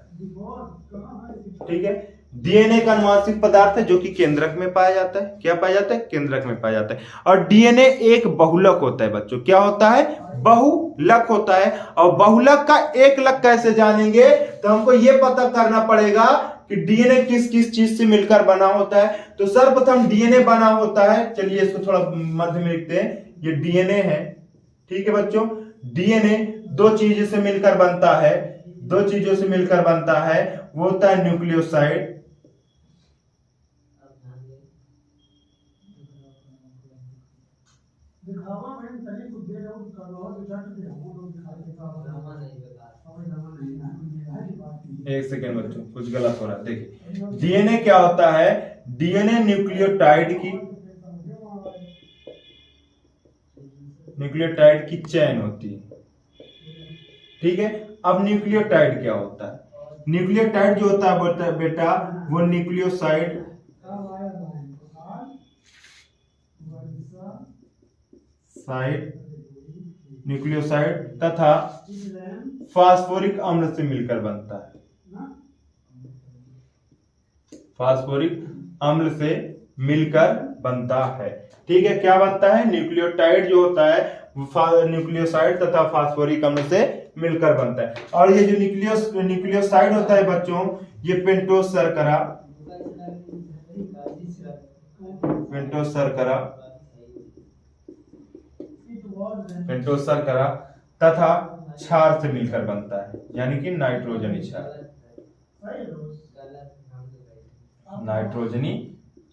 ठीक है। डीएनए का अनुवांशिक पदार्थ है जो कि केंद्रक में पाया जाता है। क्या पाया जाता है? केंद्रक में पाया जाता है। और डीएनए एक बहुलक होता है बच्चों। क्या होता है? बहुलक होता है। और बहुलक का एक लक कैसे जानेंगे? तो हमको यह पता करना पड़ेगा कि डीएनए किस किस चीज से मिलकर बना होता है। तो सर्वप्रथम डीएनए बना होता है, चलिए इसको थोड़ा मध्य में लिखते हैं, ये डीएनए है, ठीक है बच्चों। डीएनए 2 चीजों से मिलकर बनता है, 2 चीजों से मिलकर बनता है। वो होता है न्यूक्लियोसाइड, एक सेकेंड बच्चों, कुछ गलत हो रहा है। देखिए डीएनए क्या होता है? डीएनए न्यूक्लियोटाइड की चेन होती है, ठीक है। अब न्यूक्लियोटाइड क्या होता है? न्यूक्लियोटाइड जो होता है बेटा वो न्यूक्लियोसाइड तथा फास्फोरिक अम्ल से मिलकर बनता है, फास्फोरिक अम्ल से मिलकर बनता है, ठीक है। क्या बनता है? न्यूक्लियोटाइड जो होता है न्यूक्लियोसाइड तथा फास्फोरिक अम्ल से मिलकर बनता है। और ये जो न्यूक्लियोसाइड होता है बच्चों, ये पेंटोज शर्करा पेंटोस शर्करा तथा क्षार से मिलकर बनता है, यानी कि नाइट्रोजनी क्षार, नाइट्रोजनी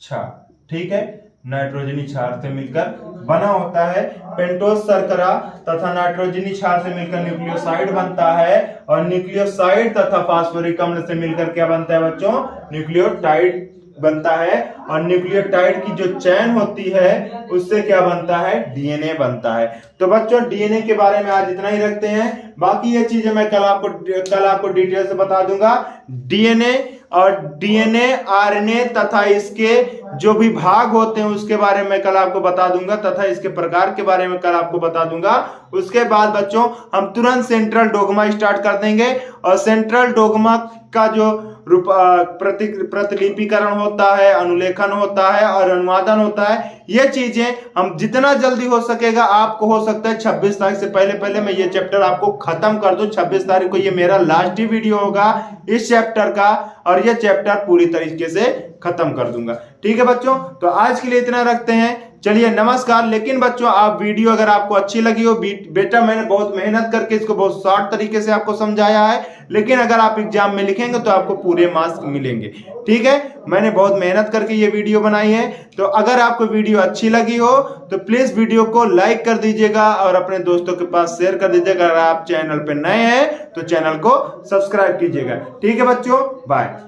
क्षार। ठीक है, नाइट्रोजनी क्षार से मिलकर बना होता है। पेंटोस शर्करा तथा नाइट्रोजनी क्षार से मिलकर न्यूक्लियोसाइड बनता है, और न्यूक्लियोसाइड तथा फास्फोरिक अम्ल से मिलकर क्या बनता है बच्चों? न्यूक्लियोटाइड बनता है। और न्यूक्लियोटाइड की जो चेन होती है उससे क्या बनता है? डीएनए बनता है। तो बच्चों डीएनए के बारे में आज इतना ही रखते हैं, बाकी ये चीजें मैं कल आपको डिटेल से बता दूंगा। डीएनए और डीएनए, आरएनए तथा इसके जो भी भाग होते हैं उसके बारे में कल आपको बता दूंगा, तथा इसके प्रकार के बारे में कल आपको बता दूंगा। उसके बाद बच्चों हम तुरंत सेंट्रल डोग्मा स्टार्ट कर देंगे, और सेंट्रल डोग्मा का जो प्रतिलिपिकरण होता है, अनुलेखन होता है और अनुवादन होता है, ये चीजें हम जितना जल्दी हो सकेगा, आपको हो सकता है 26 तारीख से पहले मैं ये चैप्टर आपको खत्म कर दूं। 26 तारीख को ये मेरा लास्ट ही वीडियो होगा इस चैप्टर का, और ये चैप्टर पूरी तरीके से खत्म कर दूंगा। ठीक है बच्चों, तो आज के लिए इतना रखते हैं। चलिए नमस्कार। लेकिन बच्चों आप वीडियो अगर आपको अच्छी लगी हो, बेटा मैंने बहुत मेहनत करके इसको बहुत शॉर्ट तरीके से आपको समझाया है, लेकिन अगर आप एग्जाम में लिखेंगे तो आपको पूरे मार्क्स मिलेंगे। ठीक है, मैंने बहुत मेहनत करके ये वीडियो बनाई है। तो अगर आपको वीडियो अच्छी लगी हो तो प्लीज वीडियो को लाइक कर दीजिएगा और अपने दोस्तों के पास शेयर कर दीजिएगा। अगर आप चैनल पे नए हैं तो चैनल को सब्सक्राइब कीजिएगा। ठीक है बच्चों, बाय।